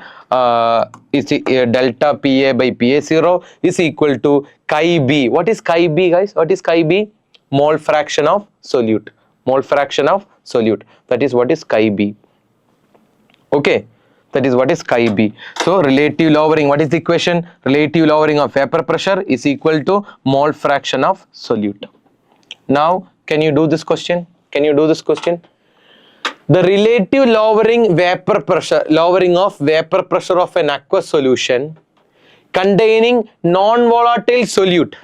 is delta PA by PA0 is equal to chi B. What is chi B, guys? What is chi B? Mole fraction of solute. Mole fraction of solute. That is what is chi B. Okay. That is what is chi B. So relative lowering, what is the equation? Relative lowering of vapor pressure is equal to mole fraction of solute. Now, can you do this question? Can you do this question? The relative lowering of vapor pressure of an aqueous solution containing non-volatile solute.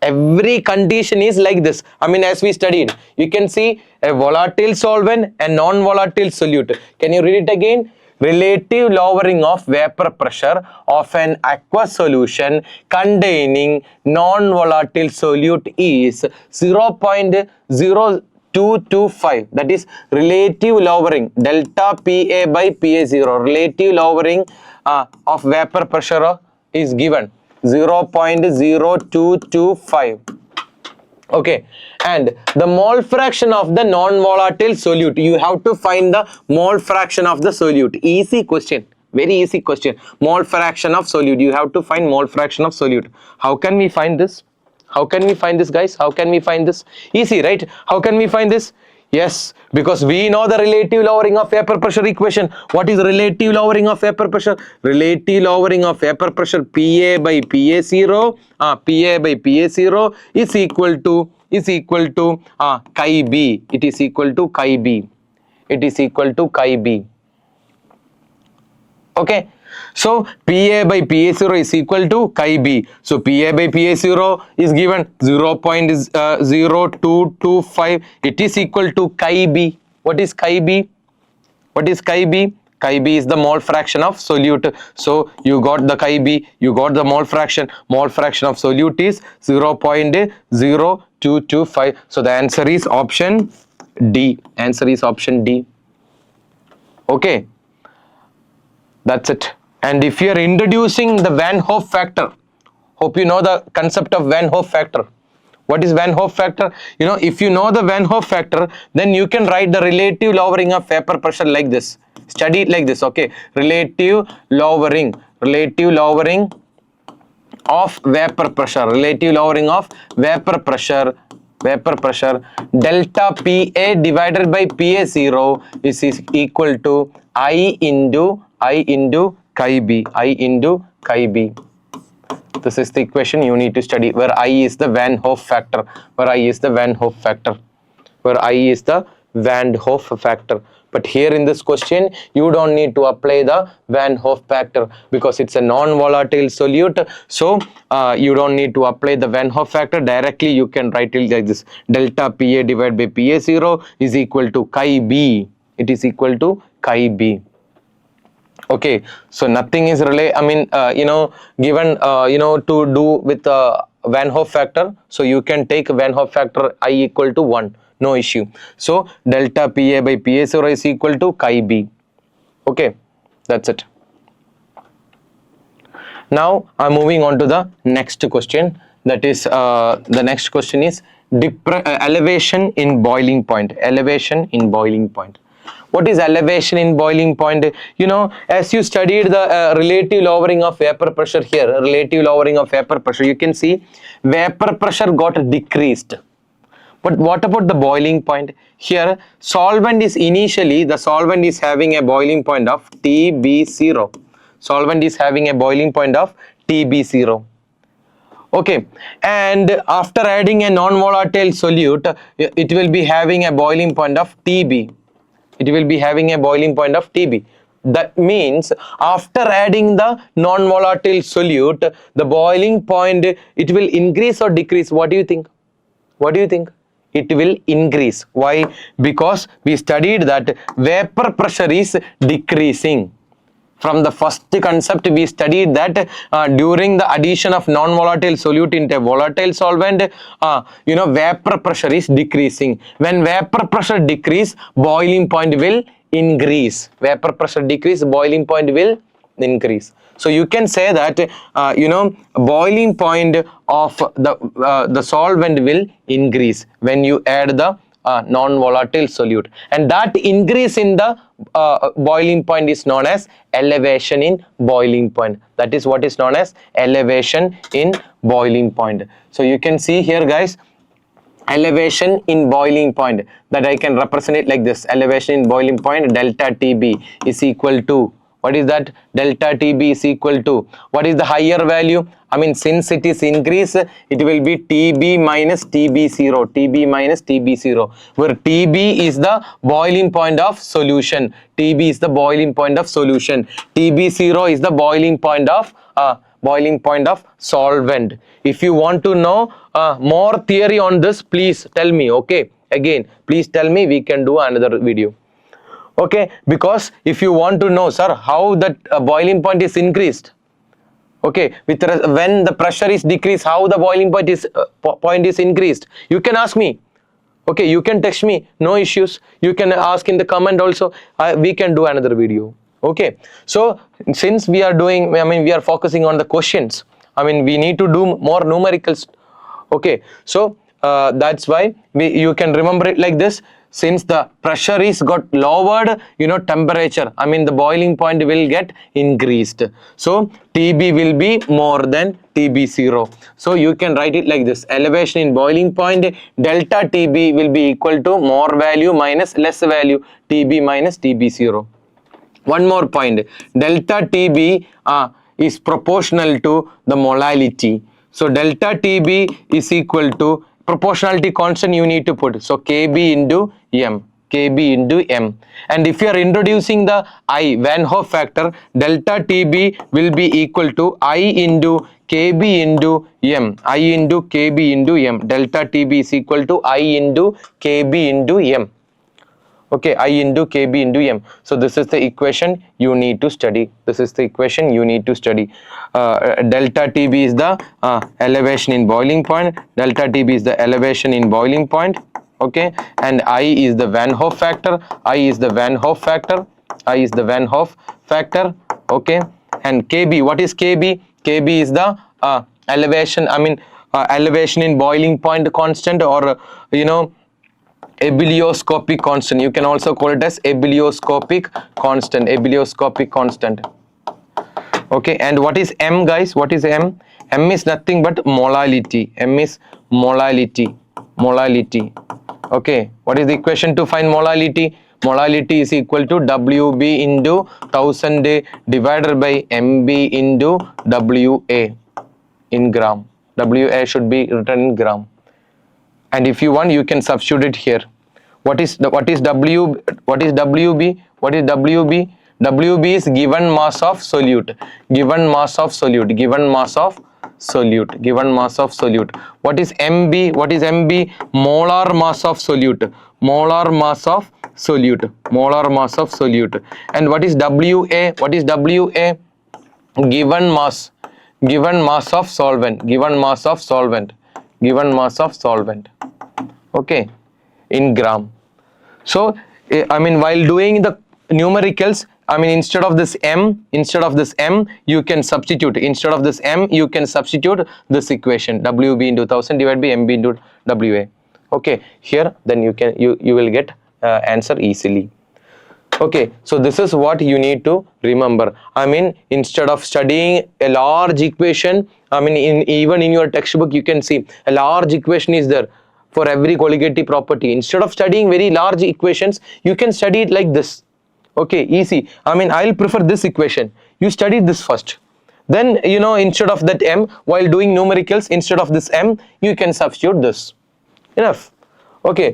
Every condition is like this. As we studied, you can see a volatile solvent and non-volatile solute. Can you read it again? Relative lowering of vapor pressure of an aqueous solution containing non-volatile solute is 0.0225. That is relative lowering, delta PA by PA0. Relative lowering of vapor pressure is given 0.0225. Okay, and the mole fraction of the non-volatile solute, you have to find the mole fraction of the solute. Easy question, very easy question. Mole fraction of solute, you have to find mole fraction of solute. How can we find this? How can we find this, guys? How can we find this? Easy, right? How can we find this? Yes, because we know the relative lowering of vapor pressure equation. What is relative lowering of vapor pressure? Relative lowering of vapor pressure, PA by PA0, is equal to chi B. It is equal to chi B. It is equal to chi B. Okay. So PA by PA0 is equal to chi B. So PA by PA0 is given 0.0225. It is equal to chi B. What is chi B? What is chi B? Chi B is the mole fraction of solute. So you got the chi B, you got the mole fraction. Mole fraction of solute is 0.0225. So the answer is option D. Answer is option D. Okay. That's it. And if you are introducing the Van Hoff factor, hope you know the concept of Van Hoff factor. What is Van Hoff factor? If you know the Van Hoff factor, then you can write the relative lowering of vapor pressure like this. Study it like this, okay? Relative lowering of vapor pressure. Relative lowering of vapor pressure. Delta PA divided by PA0 is equal to I into chi B. This is the equation you need to study, where I is the Van Hoff factor. But here in this question, you don't need to apply the Van Hoff factor because it's a non-volatile solute. So you don't need to apply the Van Hoff factor. Directly you can write it like this: delta Pa divided by Pa0 is equal to chi B. It is equal to chi B. Okay, so nothing is really, given, to do with Van Hoff factor. So you can take Van Hoff factor I equal to 1, no issue. So delta Pa by Pa0 is equal to chi B. Okay, that's it. Now I'm moving on to the next question. That is, the next question is elevation in boiling point. Elevation in boiling point. What is elevation in boiling point? You know, as you studied the relative lowering of vapor pressure here, relative lowering of vapor pressure, you can see vapor pressure got decreased. But what about the boiling point? Here, solvent is initially, the solvent is having a boiling point of TB0. Solvent is having a boiling point of TB0. Okay, and after adding a non-volatile solute, it will be having a boiling point of TB. It will be having a boiling point of TB. That means after adding the non-volatile solute, the boiling point, it will increase or decrease. What do you think? What do you think? It will increase. Why? Because we studied that vapor pressure is decreasing. From the first concept, we studied that during the addition of non-volatile solute into a volatile solvent, vapor pressure is decreasing. When vapor pressure decrease, boiling point will increase. Vapor pressure decrease, boiling point will increase. So you can say that boiling point of the solvent will increase when you add the non-volatile solute, and that increase in the boiling point is known as elevation in boiling point. That is what is known as elevation in boiling point. So you can see here, guys, elevation in boiling point, that I can represent it like this: elevation in boiling point, delta TB is equal to, what is that? Delta TB is equal to, what is the higher value? I mean, since it is increase, it will be TB minus TB0, TB minus TB0, where TB is the boiling point of solution, TB is the boiling point of solution, TB0 is the boiling point of solvent. If you want to know more theory on this, please tell me. Okay, again, please tell me, we can do another video. Okay, because if you want to know, sir, how that boiling point is increased, okay, when the pressure is decreased, how the boiling point is increased, you can ask me. Okay, you can text me, no issues. You can ask in the comment also. We can do another video. Okay, so since we are doing, we are focusing on the questions. We need to do more numericals. Okay, so that's why you can remember it like this. Since the pressure is got lowered, temperature, the boiling point will get increased. So TB will be more than TB0. So you can write it like this: elevation in boiling point, delta TB will be equal to more value minus less value, TB minus TB0. One more point, delta TB is proportional to the molality. So delta TB is equal to proportionality constant, you need to put, so Kb into M, Kb into M. And if you are introducing the I, Van Hoff factor, delta TB will be equal to I into Kb into M, I into Kb into M. Delta TB is equal to I into Kb into M. Okay, I into Kb into M. So this is the equation you need to study. This is the equation you need to study. Delta TB is the elevation in boiling point. Delta TB is the elevation in boiling point. Okay, and I is the Van Hoff factor. I is the Van Hoff factor. I is the Van Hoff factor. Okay, and Kb, what is Kb? Kb is the elevation. Elevation in boiling point constant, or ebullioscopic constant. You can also call it as ebullioscopic constant. Ebullioscopic constant. Okay, and what is M, guys? What is M? M is nothing but molality. M is molality. Molality. Okay, what is the equation to find molality? Molality is equal to Wb into 1000 divided by Mb into Wa in gram. Wa should be written in gram. And if you want, you can substitute it here. what is W, what is WB, what is WB? WB is given mass of solute, given mass of solute, given mass of solute, given mass of solute. What is MB? What is MB? Molar mass of solute, molar mass of solute, molar mass of solute. And what is WA? What is WA? Given mass, given mass of solvent, given mass of solvent, given mass of solvent. Okay, in gram. So I mean, while doing the numericals, I mean, instead of this M, you can substitute, instead of this M, you can substitute this equation, WB into 1000 divided by MB into WA. Okay, here then you will get answer easily. Okay, so this is what you need to remember. I mean, instead of studying a large equation, I mean, even in your textbook you can see a large equation is there for every colligative property. Instead of studying very large equations, you can study it like this. Okay, easy. I mean, I'll prefer this equation. You study this first. Then, you know, instead of that M, while doing numericals, instead of this M, you can substitute this. Enough. Okay,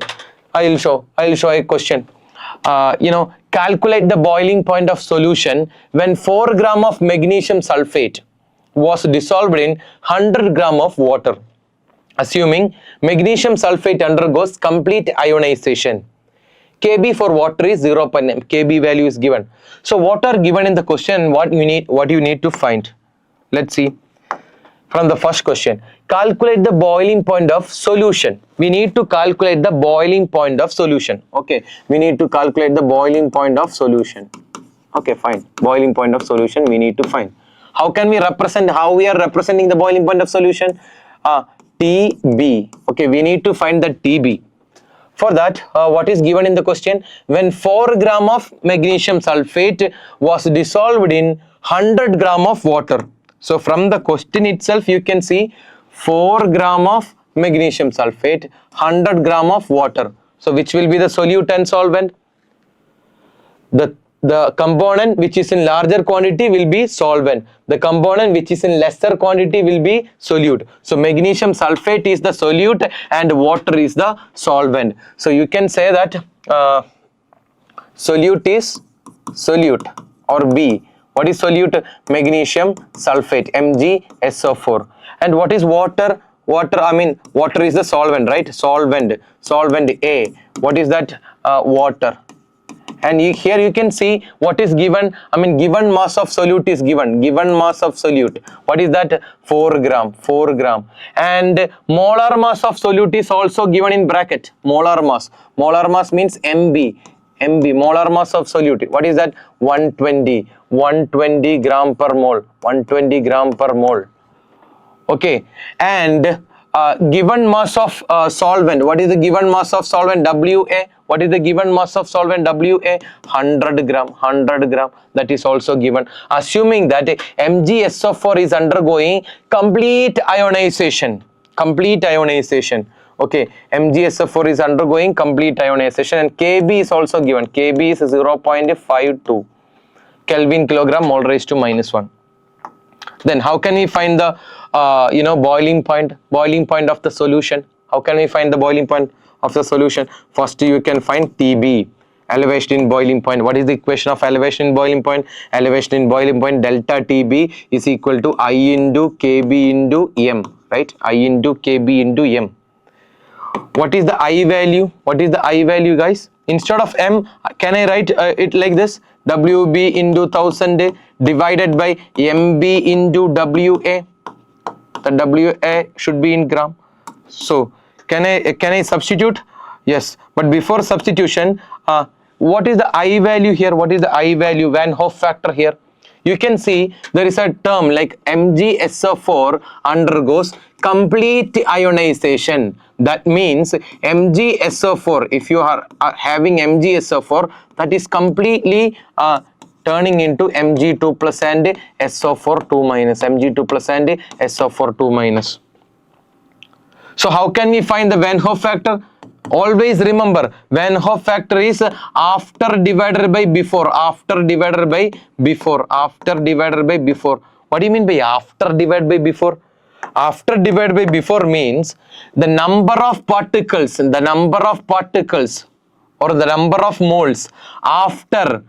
I'll show a question. You know, calculate the boiling point of solution when 4 gram of magnesium sulfate was dissolved in 100 gram of water, assuming magnesium sulfate undergoes complete ionization. Kb for water is 0.9. Kb value is given. So what are given in the question? What you need to find? Let's see. From the first question, calculate the boiling point of solution. We need to calculate the boiling point of solution. Okay, we need to calculate the boiling point of solution. Okay, fine. Boiling point of solution we need to find. How can we represent? How we are representing the boiling point of solution? TB. Okay, we need to find the TB. For that, what is given in the question? When 4 gram of magnesium sulfate was dissolved in 100 gram of water. So from the question itself, you can see 4 gram of magnesium sulfate, 100 gram of water. So which will be the solute and solvent? The component which is in larger quantity will be solvent. The component which is in lesser quantity will be solute. So magnesium sulfate is the solute and water is the solvent. So you can say that solute is solute, or B. What is solute? Magnesium sulfate, MgSO4. And what is water? Water, I mean, water is the solvent, right? Solvent A. What is that? Water. And here you can see what is given. I mean, given mass of solute is given. Given mass of solute. What is that? 4 gram. 4 gram. And molar mass of solute is also given in bracket. Molar mass. Molar mass means MB. MB. Molar mass of solute. What is that? 120. 120 gram per mole. 120 gram per mole. Okay. And given mass of solvent. What is the given mass of solvent? WA. What is the given mass of solvent? WA? 100 gram. 100 gram. That is also given. Assuming that MgSO4 is undergoing complete ionization. Complete ionization. Okay. MgSO4 is undergoing complete ionization, and Kb is also given. Kb is 0.52 Kelvin kilogram mole raised to -1. Then how can we find the boiling point of the solution? How can we find the boiling point of the solution? First you can find TB, elevation in boiling point. What is the equation of elevation in boiling point? Elevation in boiling point, delta TB is equal to I into Kb into M, right? I into Kb into M. What is the I value? What is the I value, guys? Instead of M, can I write it like this? WB into 1000 divided by MB into WA. The WA should be in gram. So can I substitute? Yes, but before substitution, what is the I value here? What is the I value? Van Hoff factor here. You can see there is a term like MgSO4 undergoes complete ionization. That means MgSO4, if you are having MgSO4, that is completely turning into Mg2 plus and SO4 2 minus, Mg2 plus and SO4 2 minus. So how can we find the Van Hoff factor? Always remember, Van Hoff factor is after divided by before, after divided by before, after divided by before. What do you mean by after divided by before? After divided by before means the number of particles, or the number of moles after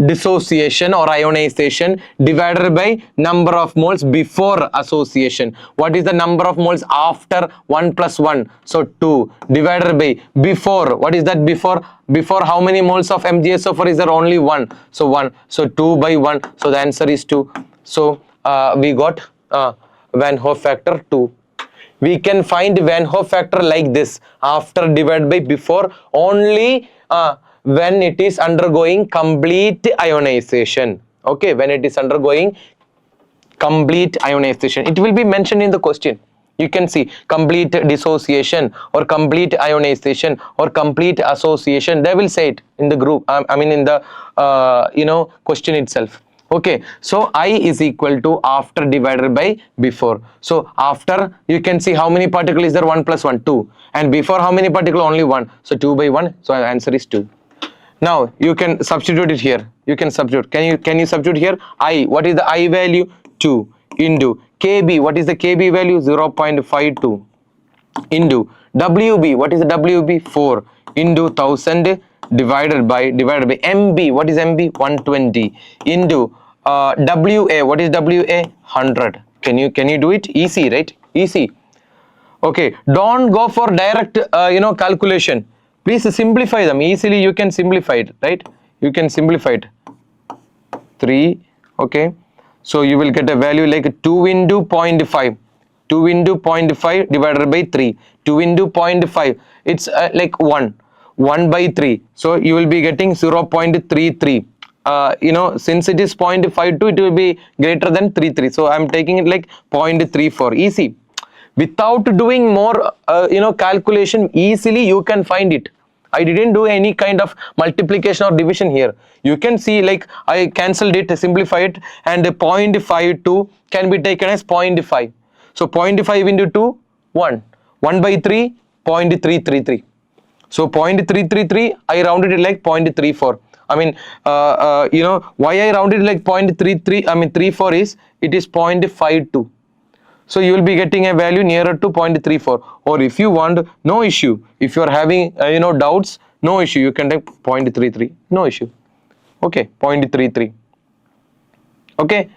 dissociation or ionization divided by number of moles before association. What is the number of moles after 1 plus 1? So 2 divided by before. What is that before? Before how many moles of MgSO4 is there? Only 1. So 1. So 2 by 1. So the answer is 2. So we got Van Hoff factor 2. We can find Van Hoff factor like this: after divided by before only when it is undergoing complete ionization. Okay, when it is undergoing complete ionization, it will be mentioned in the question. You can see complete dissociation or complete ionization or complete association. They will say it in the group. I mean in the question itself. Okay, so I is equal to after divided by before. So after, you can see how many particle is there? 1 plus 1, 2. And before how many particle? Only 1. So 2 by 1. So answer is 2. Now you can substitute it here. You can substitute. Can you substitute here? I. What is the I value? 2 into Kb. What is the Kb value? 0.52 into Wb. What is the Wb? 4 into 1000 divided by Mb. What is Mb? 120 into Wa. What is Wa? 100. Can you do it? Easy, right? Easy. Okay, don't go for direct calculation. Please simplify them. Easily you can simplify it, right? You can simplify it. 3. Okay, so you will get a value like 2 into 0.5. 2 into 0.5 divided by 3. 2 into 0.5, it's like 1 by 3. So you will be getting 0.33. Since it is 0.52, it will be greater than 33. So I am taking it like 0.34. Easy. Without doing more calculation, easily you can find it. I didn't do any kind of multiplication or division here. You can see like I cancelled it, simplified it, and 0.52 can be taken as 0.5. So 0.5 into 2, 1. 1 by 3, 0.333. So 0.333, I rounded it like 0.34. I mean, why I rounded it like 34 is, it is 0.52. So you will be getting a value nearer to 0.34. Or if you want, no issue. If you are having doubts, no issue. You can take 0.33. No issue. Okay, 0.33. Okay,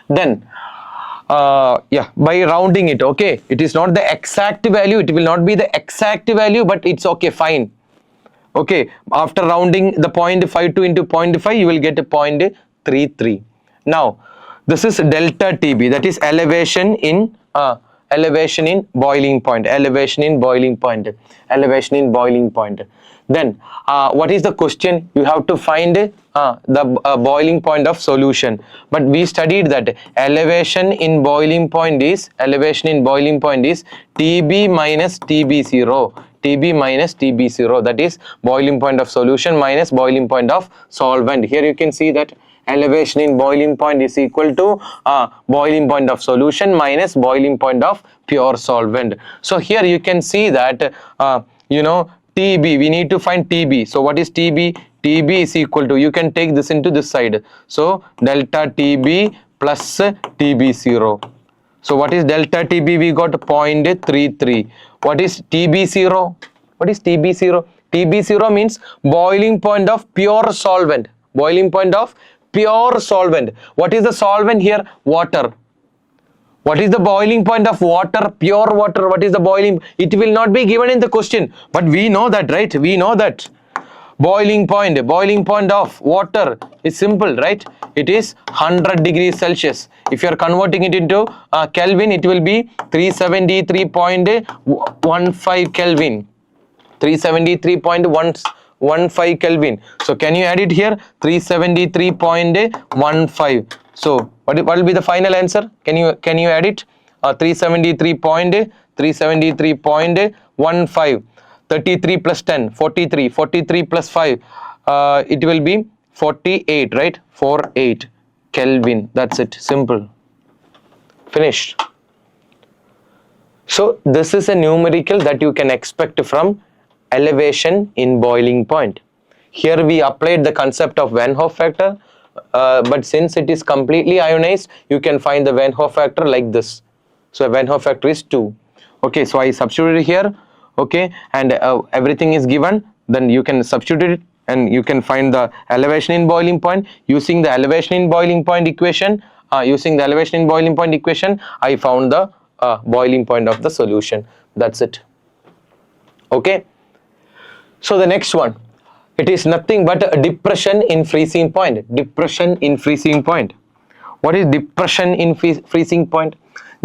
then by rounding it. Okay, it is not the exact value. It will not be the exact value, but it's okay, fine. Okay, after rounding the 0.52 into 0.5, you will get a 0.33. Now this is delta TB, that is elevation in boiling point. Elevation in boiling point. Elevation in boiling point. Then what is the question? You have to find the boiling point of solution. But we studied that elevation in boiling point is TB minus TB0. TB minus TB0, that is boiling point of solution minus boiling point of solvent. Here you can see that elevation in boiling point is equal to boiling point of solution minus boiling point of pure solvent. So here you can see that TB, we need to find TB. So what is TB? TB is equal to, you can take this into this side. So delta TB plus TB0. So what is delta TB? We got 0.33. What is TB0? What is TB0? TB0 means boiling point of pure solvent. Boiling point of pure solvent. What is the solvent here? Water. What is the boiling point of water? Pure water. What is the boiling? It will not be given in the question, but we know that, right? We know that. Boiling point of water is simple, right? It is 100 degrees Celsius. If you are converting it into Kelvin, it will be 373.15 Kelvin. 373.15 Kelvin. So can you add it here? 373.15. So what will be the final answer? Can you add it? 373.15. 33 plus 10, 43. 43 plus 5, it will be 48, right? 48 Kelvin. That's it. Simple. Finished. So this is a numerical that you can expect from elevation in boiling point. Here we applied the concept of Van Hoff factor, but since it is completely ionized, you can find the Van Hoff factor like this. So Van Hoff factor is 2. Okay, so I substituted here. Okay, and everything is given. then you can substitute it and you can find the elevation in boiling point. Using the elevation in boiling point equation, I found the boiling point of the solution. That's it. Okay. So the next one, it is nothing but a depression in freezing point. Depression in freezing point. What is depression in freezing point?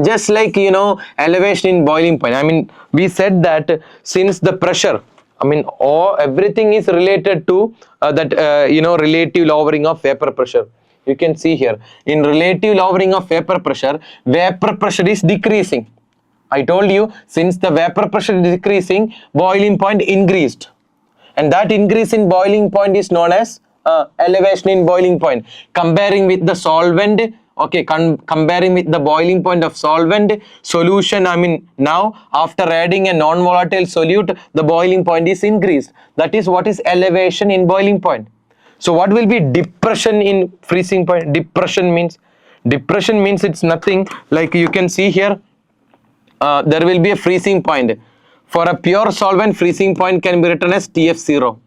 Just like, you know, elevation in boiling point. I mean, we said that since the pressure, I mean, everything is related to you know, relative lowering of vapor pressure. You can see here, in relative lowering of vapor pressure is decreasing. I told you, since the vapor pressure is decreasing, boiling point increased. And that increase in boiling point is known as elevation in boiling point. Comparing with the solvent, okay, comparing with the boiling point of solvent solution, I mean, now after adding a non-volatile solute, the boiling point is increased. That is what is elevation in boiling point. So what will be depression in freezing point? Depression means it's nothing like, you can see here, there will be a freezing point. For a pure solvent, freezing point can be written as TF0.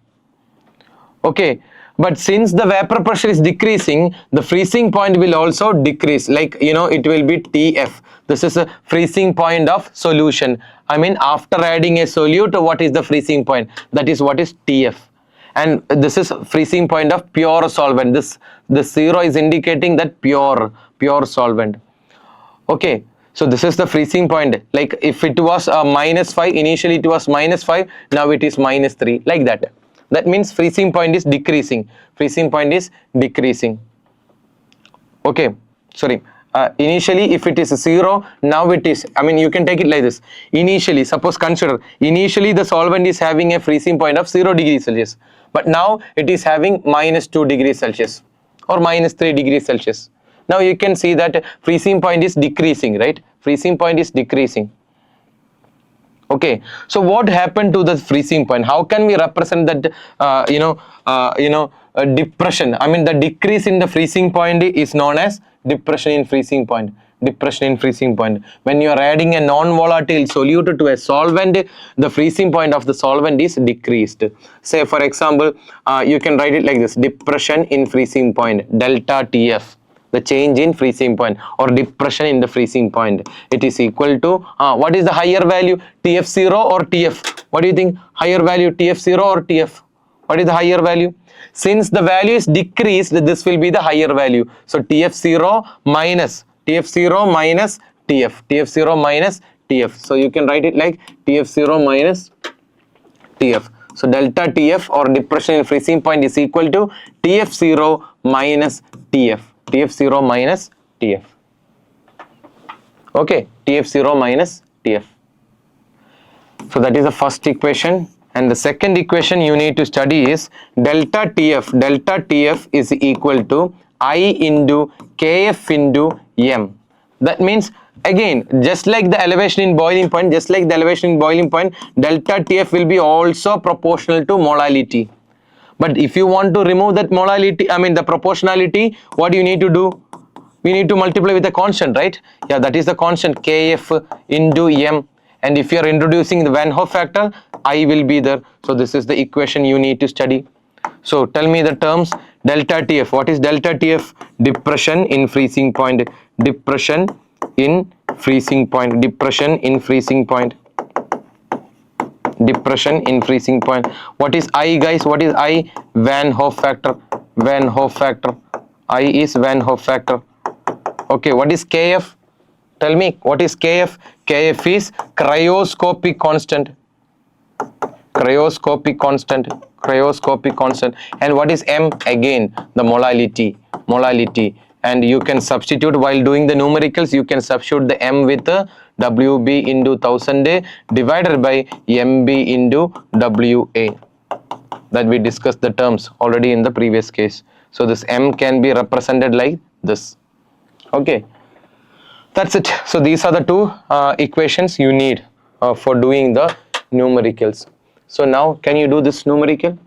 Okay, but since the vapor pressure is decreasing, the freezing point will also decrease. Like, you know, it will be TF. This is a freezing point of solution. I mean, after adding a solute, what is the freezing point? That is what is TF. And this is freezing point of pure solvent. This 0 is indicating that pure solvent. Okay. So this is the freezing point. Like if it was -5, initially it was -5, now it is -3, like that. That means freezing point is decreasing. Freezing point is decreasing. Okay, sorry. Initially if it is 0, now it is, I mean, you can take it like this. Initially, suppose consider, initially the solvent is having a freezing point of 0 degrees Celsius. But now it is having -2 degrees Celsius or -3 degrees Celsius. Now you can see that freezing point is decreasing, right? Freezing point is decreasing. Okay, so what happened to the freezing point? How can we represent that? Depression. I mean, the decrease in the freezing point is known as depression in freezing point. Depression in freezing point. When you are adding a non-volatile solute to a solvent, the freezing point of the solvent is decreased. Say, for example, you can write it like this: depression in freezing point, delta TF. The change in freezing point or depression in the freezing point, it is equal to what is the higher value, TF0 or TF? What do you think? Higher value, TF0 or TF? What is the higher value? Since the value is decreased, this will be the higher value. So TF0 minus TF. TF0 minus TF. So you can write it like TF0 minus TF. So delta TF or depression in freezing point is equal to TF0 minus TF. TF0 minus TF. Okay, TF0 minus TF. So that is the first equation. And the second equation you need to study is delta TF. Delta TF is equal to I into KF into M. That means, again, just like the elevation in boiling point, delta TF will be also proportional to molality. But if you want to remove that molality, I mean the proportionality, what you need to do? We need to multiply with a constant, right? Yeah, that is the constant KF into M. And if you are introducing the Van Hoff factor, I will be there. So this is the equation you need to study. So tell me the terms. Delta TF. What is delta TF? Depression in freezing point. Depression in freezing point. Depression in freezing point. Depression in freezing point. What is I, guys? What is I? Van Hoff factor. Van Hoff factor. I is Van Hoff factor. Okay, what is KF? Tell me, what is KF? KF is cryoscopic constant. Cryoscopic constant. Cryoscopic constant. And what is M? Again, the molality. Molality. And you can substitute while doing the numericals, you can substitute the M with WB into 1000 divided by MB into WA. That we discussed the terms already in the previous case. So this M can be represented like this. Okay, that's it. So these are the two equations you need for doing the numericals. So now can you do this numerical?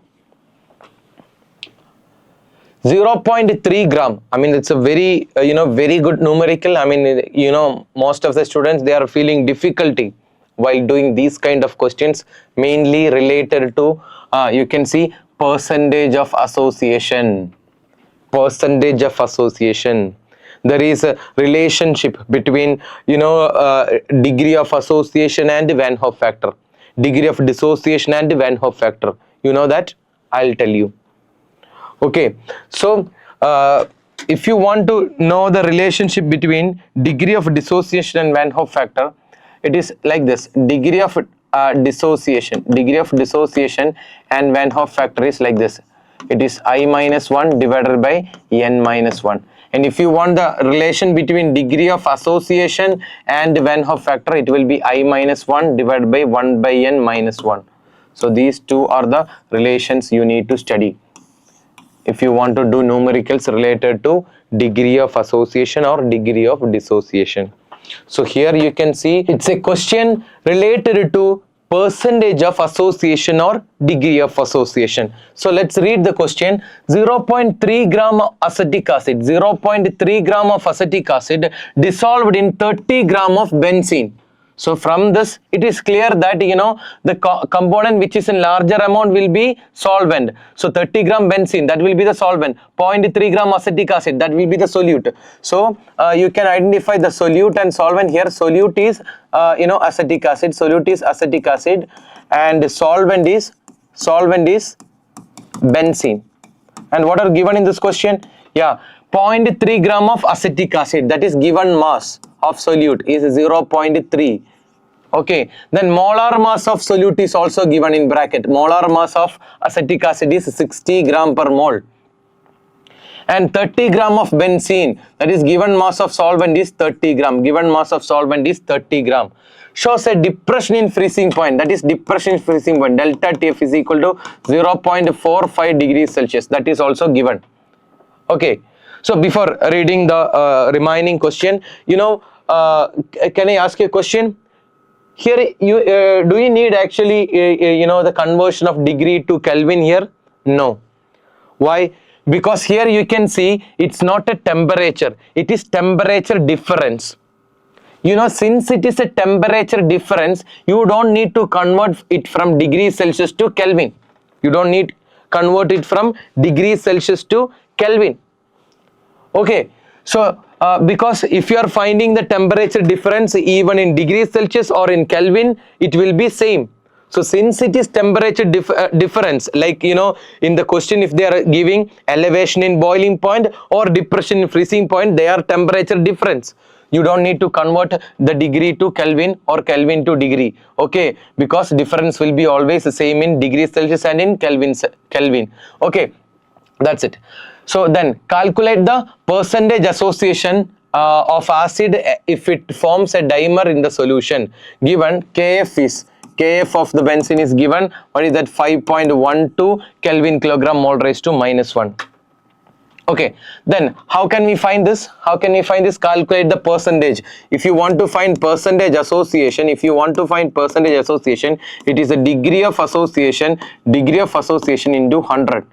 0.3 gram. I mean, it's a very very good numerical. I mean, most of the students, they are feeling difficulty while doing these kind of questions, mainly related to you can see percentage of association. Percentage of association. There is a relationship between degree of association and Van Hoff factor, degree of dissociation and Van Hoff factor. You know that? I'll tell you. Okay, so if you want to know the relationship between degree of dissociation and Van Hoff factor, it is like this. Degree of dissociation and Van Hoff factor is like this. It is I minus 1 divided by n minus 1. And if you want the relation between degree of association and Van Hoff factor, it will be I minus 1 divided by 1 by n minus 1. So these two are the relations you need to study if you want to do numericals related to degree of association or degree of dissociation. So here you can see it's a question related to percentage of association or degree of association. So let's read the question. 0.3 gram of acetic acid, 0.3 gram of acetic acid dissolved in 30 gram of benzene. So from this it is clear that the component which is in larger amount will be solvent. So 30 gram benzene, that will be the solvent. 0.3 gram acetic acid, that will be the solute. So you can identify the solute and solvent here. Solute is acetic acid, solute is acetic acid, and solvent is benzene. And what are given in this question? Yeah, 0.3 gram of acetic acid, that is given mass of solute is 0.3. Okay, then molar mass of solute is also given in bracket. Molar mass of acetic acid is 60 gram per mole. And 30 gram of benzene, that is given mass of solvent is 30 gram. Given mass of solvent is 30 gram. Shows a depression in freezing point, that is depression in freezing point. Delta TF is equal to 0.45 degrees Celsius. That is also given. Okay, so before reading the remaining question, can I ask you a question? Here, do you need actually, the conversion of degree to Kelvin here? No. Why? Because here you can see it's not a temperature, it is temperature difference. Since it is a temperature difference, you don't need to convert it from degrees Celsius to Kelvin. You don't need convert it from degrees Celsius to Kelvin. Okay, so because if you are finding the temperature difference even in degrees Celsius or in Kelvin, it will be same. So since it is temperature difference, like in the question if they are giving elevation in boiling point or depression in freezing point, they are temperature difference. You don't need to convert the degree to Kelvin or Kelvin to degree. Okay, because difference will be always the same in degrees Celsius and in Kelvin. Okay, that's it. So then calculate the percentage association of acid if it forms a dimer in the solution. Given Kf of the benzene is given, what is that? 5.12 Kelvin kilogram mole raised to -1. Okay, then how can we find this? Calculate the percentage. If you want to find percentage association, it is a degree of association into 100.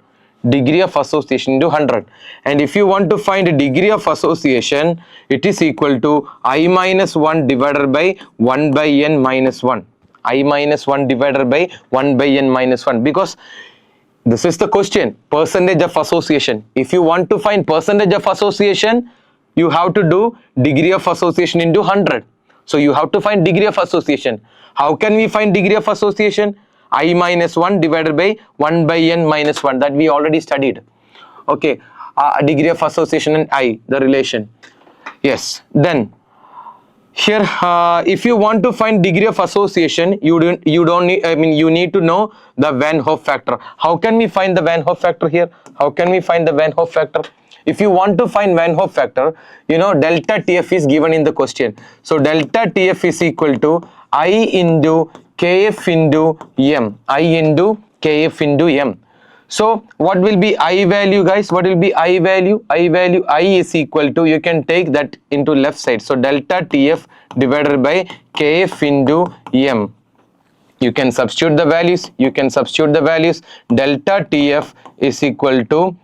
Degree of association into 100. And if you want to find a degree of association, it is equal to I minus 1 divided by 1 by n minus 1. I minus 1 divided by 1 by n minus 1, because this is the question, percentage of association. If you want to find percentage of association, you have to do degree of association into 100. So you have to find degree of association. How can we find degree of association? I minus 1 divided by 1 by n minus 1, that we already studied. Okay, degree of association and I, the relation. Yes, then here if you want to find degree of association, you don't need, you need to know the Van Hoff factor. How can we find the Van Hoff factor here? If you want to find Van Hoff factor, delta TF is given in the question. So delta TF is equal to I into Kf into m. So what will be I value, guys? I is equal to, you can take that into left side. So delta TF divided by Kf into m. You can substitute the values. Delta TF is equal to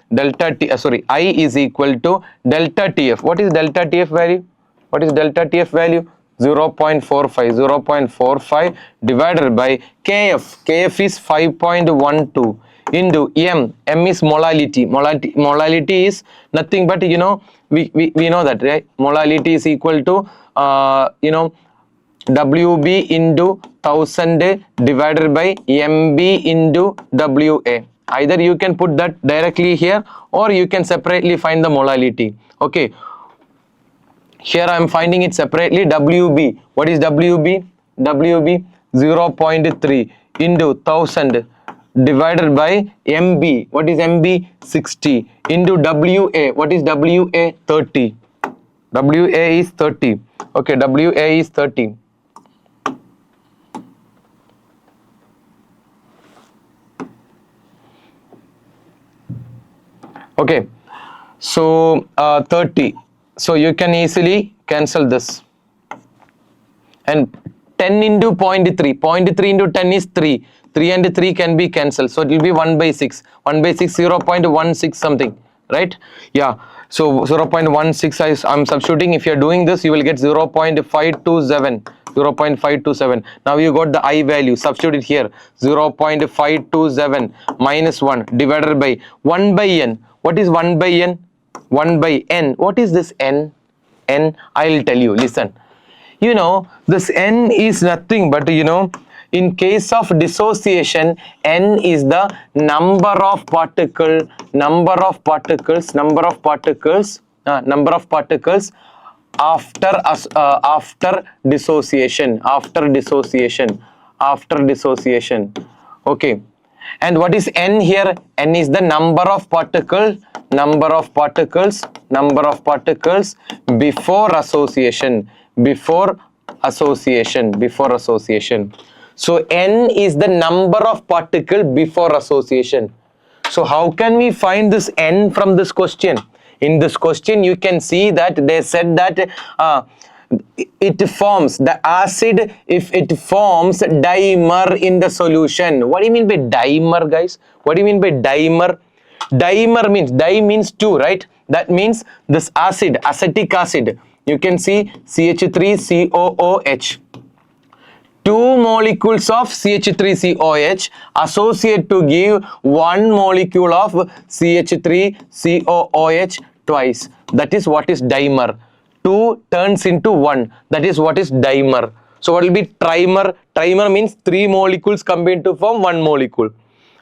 I is equal to delta TF. What is delta TF value? 0.45 divided by kf is 5.12 into m is molality is nothing but, you know, we know that, right? Molality is equal to you know, WB into 1000 divided by MB into WA. Either you can put that directly here or you can separately find the molality. Okay, here I am finding it separately. WB, what is WB? WB 0.3 into 1000 divided by MB, what is MB? 60 into WA, what is WA? 30. WA is 30. Okay, WA is 30. Okay, so 30. So you can easily cancel this. And 10 into 0.3. 0.3 into 10 is 3. 3 and 3 can be cancelled. So it will be 1 by 6. 1 by 6, 0.16 something. Right? Yeah. So 0.16 I'm substituting. If you are doing this, you will get 0.527. 0.527. Now you got the I value. Substitute it here. 0.527 minus 1 divided by 1 by n. What is 1 by n? 1 by n. What is this n? N, I'll tell you. Listen. You know, this n is nothing but, you know, in case of dissociation, n is the number of particles after dissociation. Okay. And what is n here? N is the number of particles before association. So n is the number of particles before association. So how can we find this n from this question? In this question, you can see that they said that it forms the acid if it forms dimer in the solution. What do you mean by dimer, guys? What do you mean by dimer? Dimer means, di means 2, right? That means this acid, acetic acid, you can see CH3COOH. 2 molecules of CH3COH associate to give 1 molecule of CH3COOH twice. That is what is dimer. 2 turns into 1. That is what is dimer. So what will be trimer? Trimer means 3 molecules combine to form 1 molecule.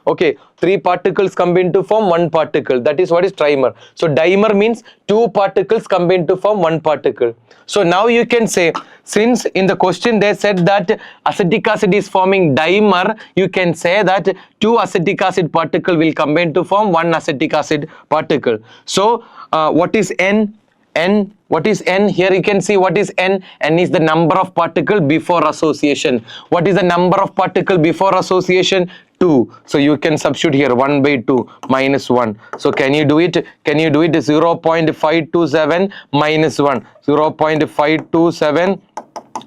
Okay, 3 particles combine to form 1 particle. That is what is trimer. So dimer means 2 particles combine to form 1 particle. So now you can say, since in the question they said that acetic acid is forming dimer, you can say that 2 acetic acid particle will combine to form 1 acetic acid particle. So what is n? N, what is n? Here you can see what is n. N is the number of particle before association. What is the number of particle before association? 2. So you can substitute here 1 by 2 minus 1. So can you do it? Can you do it? 0.527 minus 1. 0.527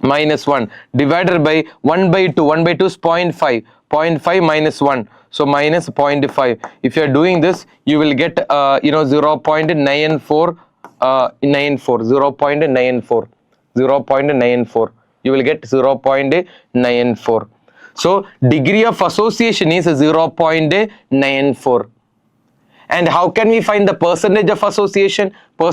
minus 1 divided by 1 by 2. 1 by 2 is 0.5. 0.5 minus 1. So minus 0.5. If you are doing this, you will get 0.94. 0.94. You will get 0.94. So degree of association is 0.94. And how can we find the percentage of association? How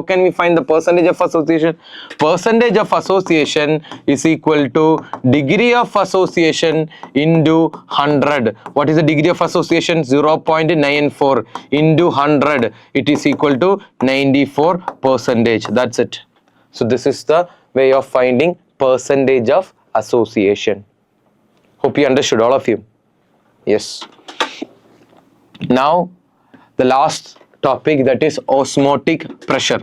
can we find the percentage of association? Percentage of association is equal to degree of association into 100. What is the degree of association? 0.94 into 100. It is equal to 94%. That's it. So this is the way of finding percentage of association. Hope you understood, all of you. Yes. Now the last topic, that is osmotic pressure.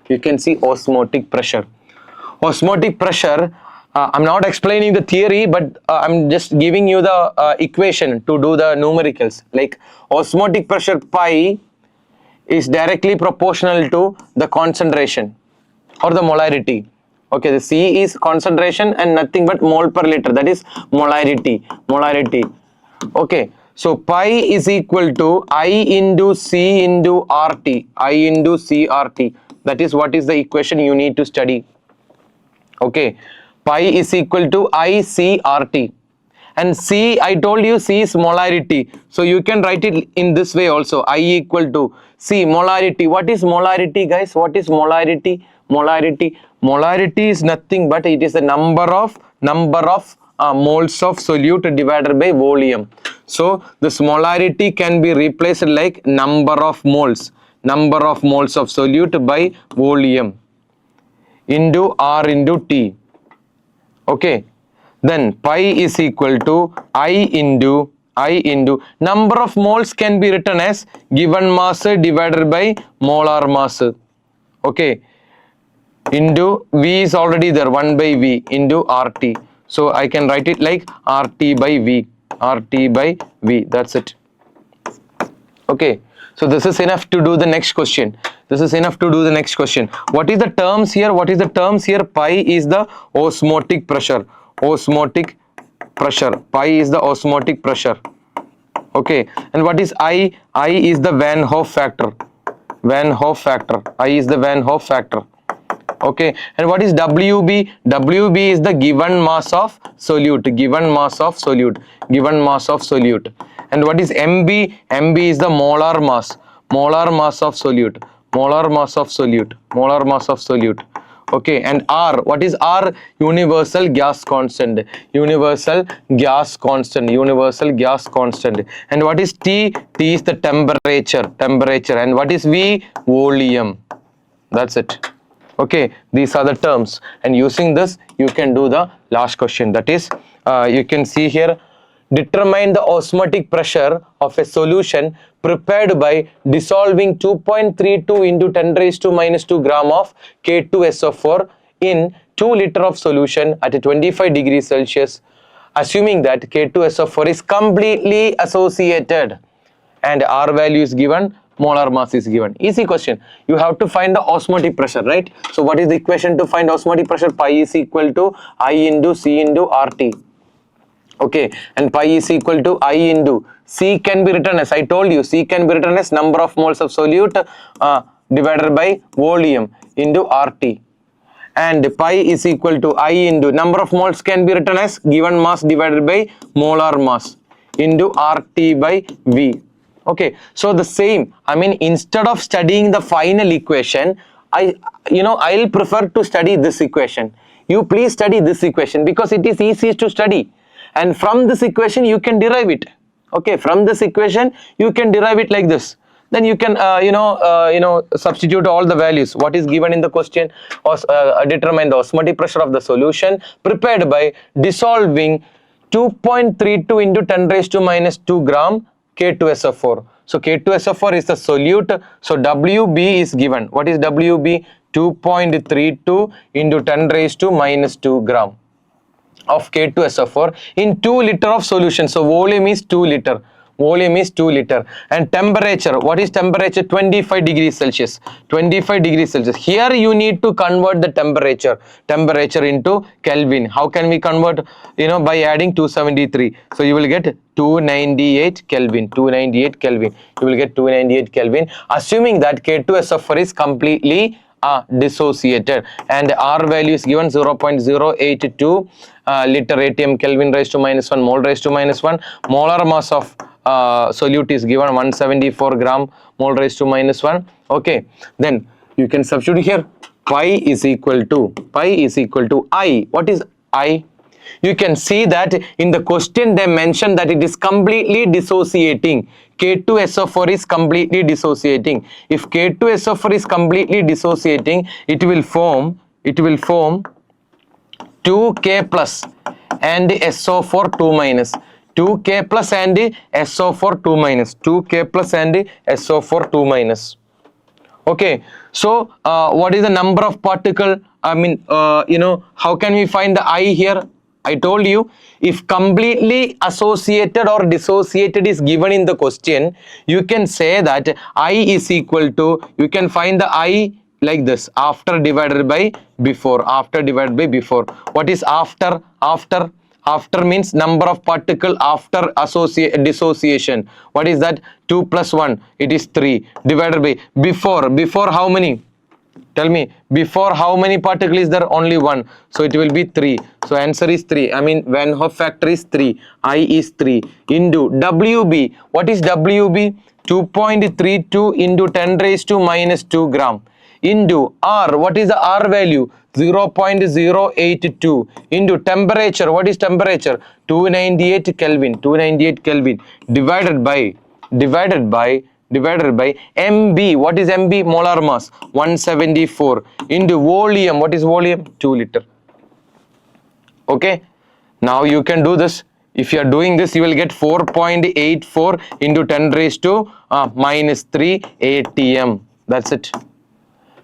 You can see osmotic pressure. I'm not explaining the theory, but I'm just giving you the equation to do the numericals. Like osmotic pressure pi is directly proportional to the concentration or the molarity. Okay, the C is concentration and nothing but mole per liter, that is molarity. Okay, so pi is equal to I into C into RT. That is what is the equation you need to study. Okay, pi is equal to ICRT. And C, I told you C is molarity. So you can write it in this way also. I equal to C, molarity. What is molarity, guys? What is molarity? Molarity. Molarity is nothing but it is the number of moles of solute divided by volume. So this molarity can be replaced like number of moles of solute by volume into R into T. Okay, then pi is equal to I into number of moles can be written as given mass divided by molar mass. Okay, into V is already there, 1 by V into RT. So I can write it like RT by V, that's it. Okay, so this is enough to do the next question. What is the terms here? Pi is the osmotic pressure. Pi is the osmotic pressure. Okay, and what is I? I is the Van Hoff factor. I is the Van Hoff factor. Okay, and what is WB? WB is the given mass of solute. And what is MB? MB is the molar mass of solute. Okay, and R, what is R? Universal gas constant. And what is T? T is the temperature. And what is V? Volume. That's it. Okay, these are the terms, and using this you can do the last question. That is, you can see here, determine the osmotic pressure of a solution prepared by dissolving 2.32 into 10 raised to minus 2 gram of K2SO4 in 2 liter of solution at 25 degrees Celsius, assuming that K2SO4 is completely associated and R value is given, molar mass is given. Easy question. You have to find the osmotic pressure, right? So what is the equation to find osmotic pressure? Pi is equal to I into C into RT. Okay, and pi is equal to I into C can be written as, I told you, C can be written as number of moles of solute divided by volume into RT. And pi is equal to I into number of moles can be written as given mass divided by molar mass into RT by V. Okay, so the same, I mean, instead of studying the final equation, I'll prefer to study this equation. You please study this equation because it is easy to study, and from this equation you can derive it. Okay, from this equation you can derive it like this. Then you can substitute all the values what is given in the question, or determine the osmotic pressure of the solution prepared by dissolving 2.32 into 10 raised to minus 2 gram K2SO4. So K2SO4 is the solute. So WB is given. What is WB? 2.32 into 10 raised to minus 2 gram of K2SO4 in 2 liter of solution. So volume is 2 liter. And temperature, what is temperature? 25 degrees Celsius. Here you need to convert the temperature into Kelvin. How can we convert? By adding 273. So you will get 298 Kelvin. You will get 298 Kelvin, assuming that K2SO4 is completely dissociated, and R value is given 0.082 liter atm Kelvin raised to minus 1 mole raised to minus 1. Molar mass of solute is given 174 gram mole raised to minus 1. Okay, then you can substitute here. Pi is equal to I. What is I? You can see that in the question they mentioned that it is completely dissociating. K2SO4 is completely dissociating. If K2SO4 is completely dissociating, it will form 2K plus and SO4 2 minus. 2K plus and SO4 2 minus. 2K plus and SO4 2 minus. Okay, so what is the number of particle? I mean, how can we find the I here? I told you, if completely associated or dissociated is given in the question, you can say that I is equal to, you can find the I like this, after divided by before. What is after? After means number of particle after dissociation. What is that? 2 plus 1, it is 3, divided by before how many? Tell me, before how many particles is there? Only one. So it will be 3. So answer is 3. I mean, Van Hoff factor is 3. I is 3 into WB. What is WB? 2.32 into 10 raised to minus 2 gram. Into R. What is the R value? 0.082 into temperature. What is temperature? 298 Kelvin. 298 Kelvin divided by MB. What is MB? Molar mass 174 into volume. What is volume? 2 liter. Okay, now you can do this. If you are doing this, you will get 4.84 into 10 raised to minus 3 atm. That's it.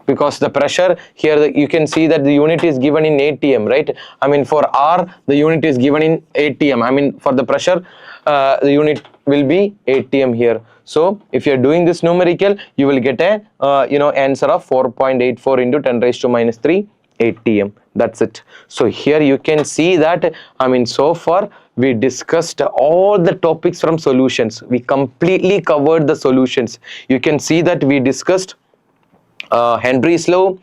Because the pressure here, you can see that the unit is given in atm, right? I mean, for R the unit is given in atm. I mean, for the pressure the unit will be atm here. So if you are doing this numerical, you will get a answer of 4.84 into 10 raised to minus 3 atm. That's it. So here you can see that, I mean, so far we discussed all the topics from solutions. We completely covered the solutions. You can see that we discussed Henry's law,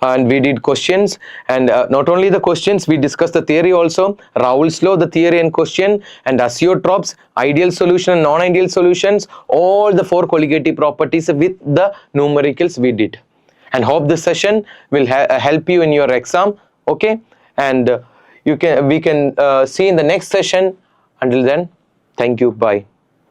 and we did questions, and not only the questions, we discussed the theory also. Raoult's law, the theory and question, and Azeotropes, ideal solution and non-ideal solutions, all the 4 colligative properties with the numericals we did. And hope this session will help you in your exam. Okay, and we can see in the next session. Until then, thank you. Bye.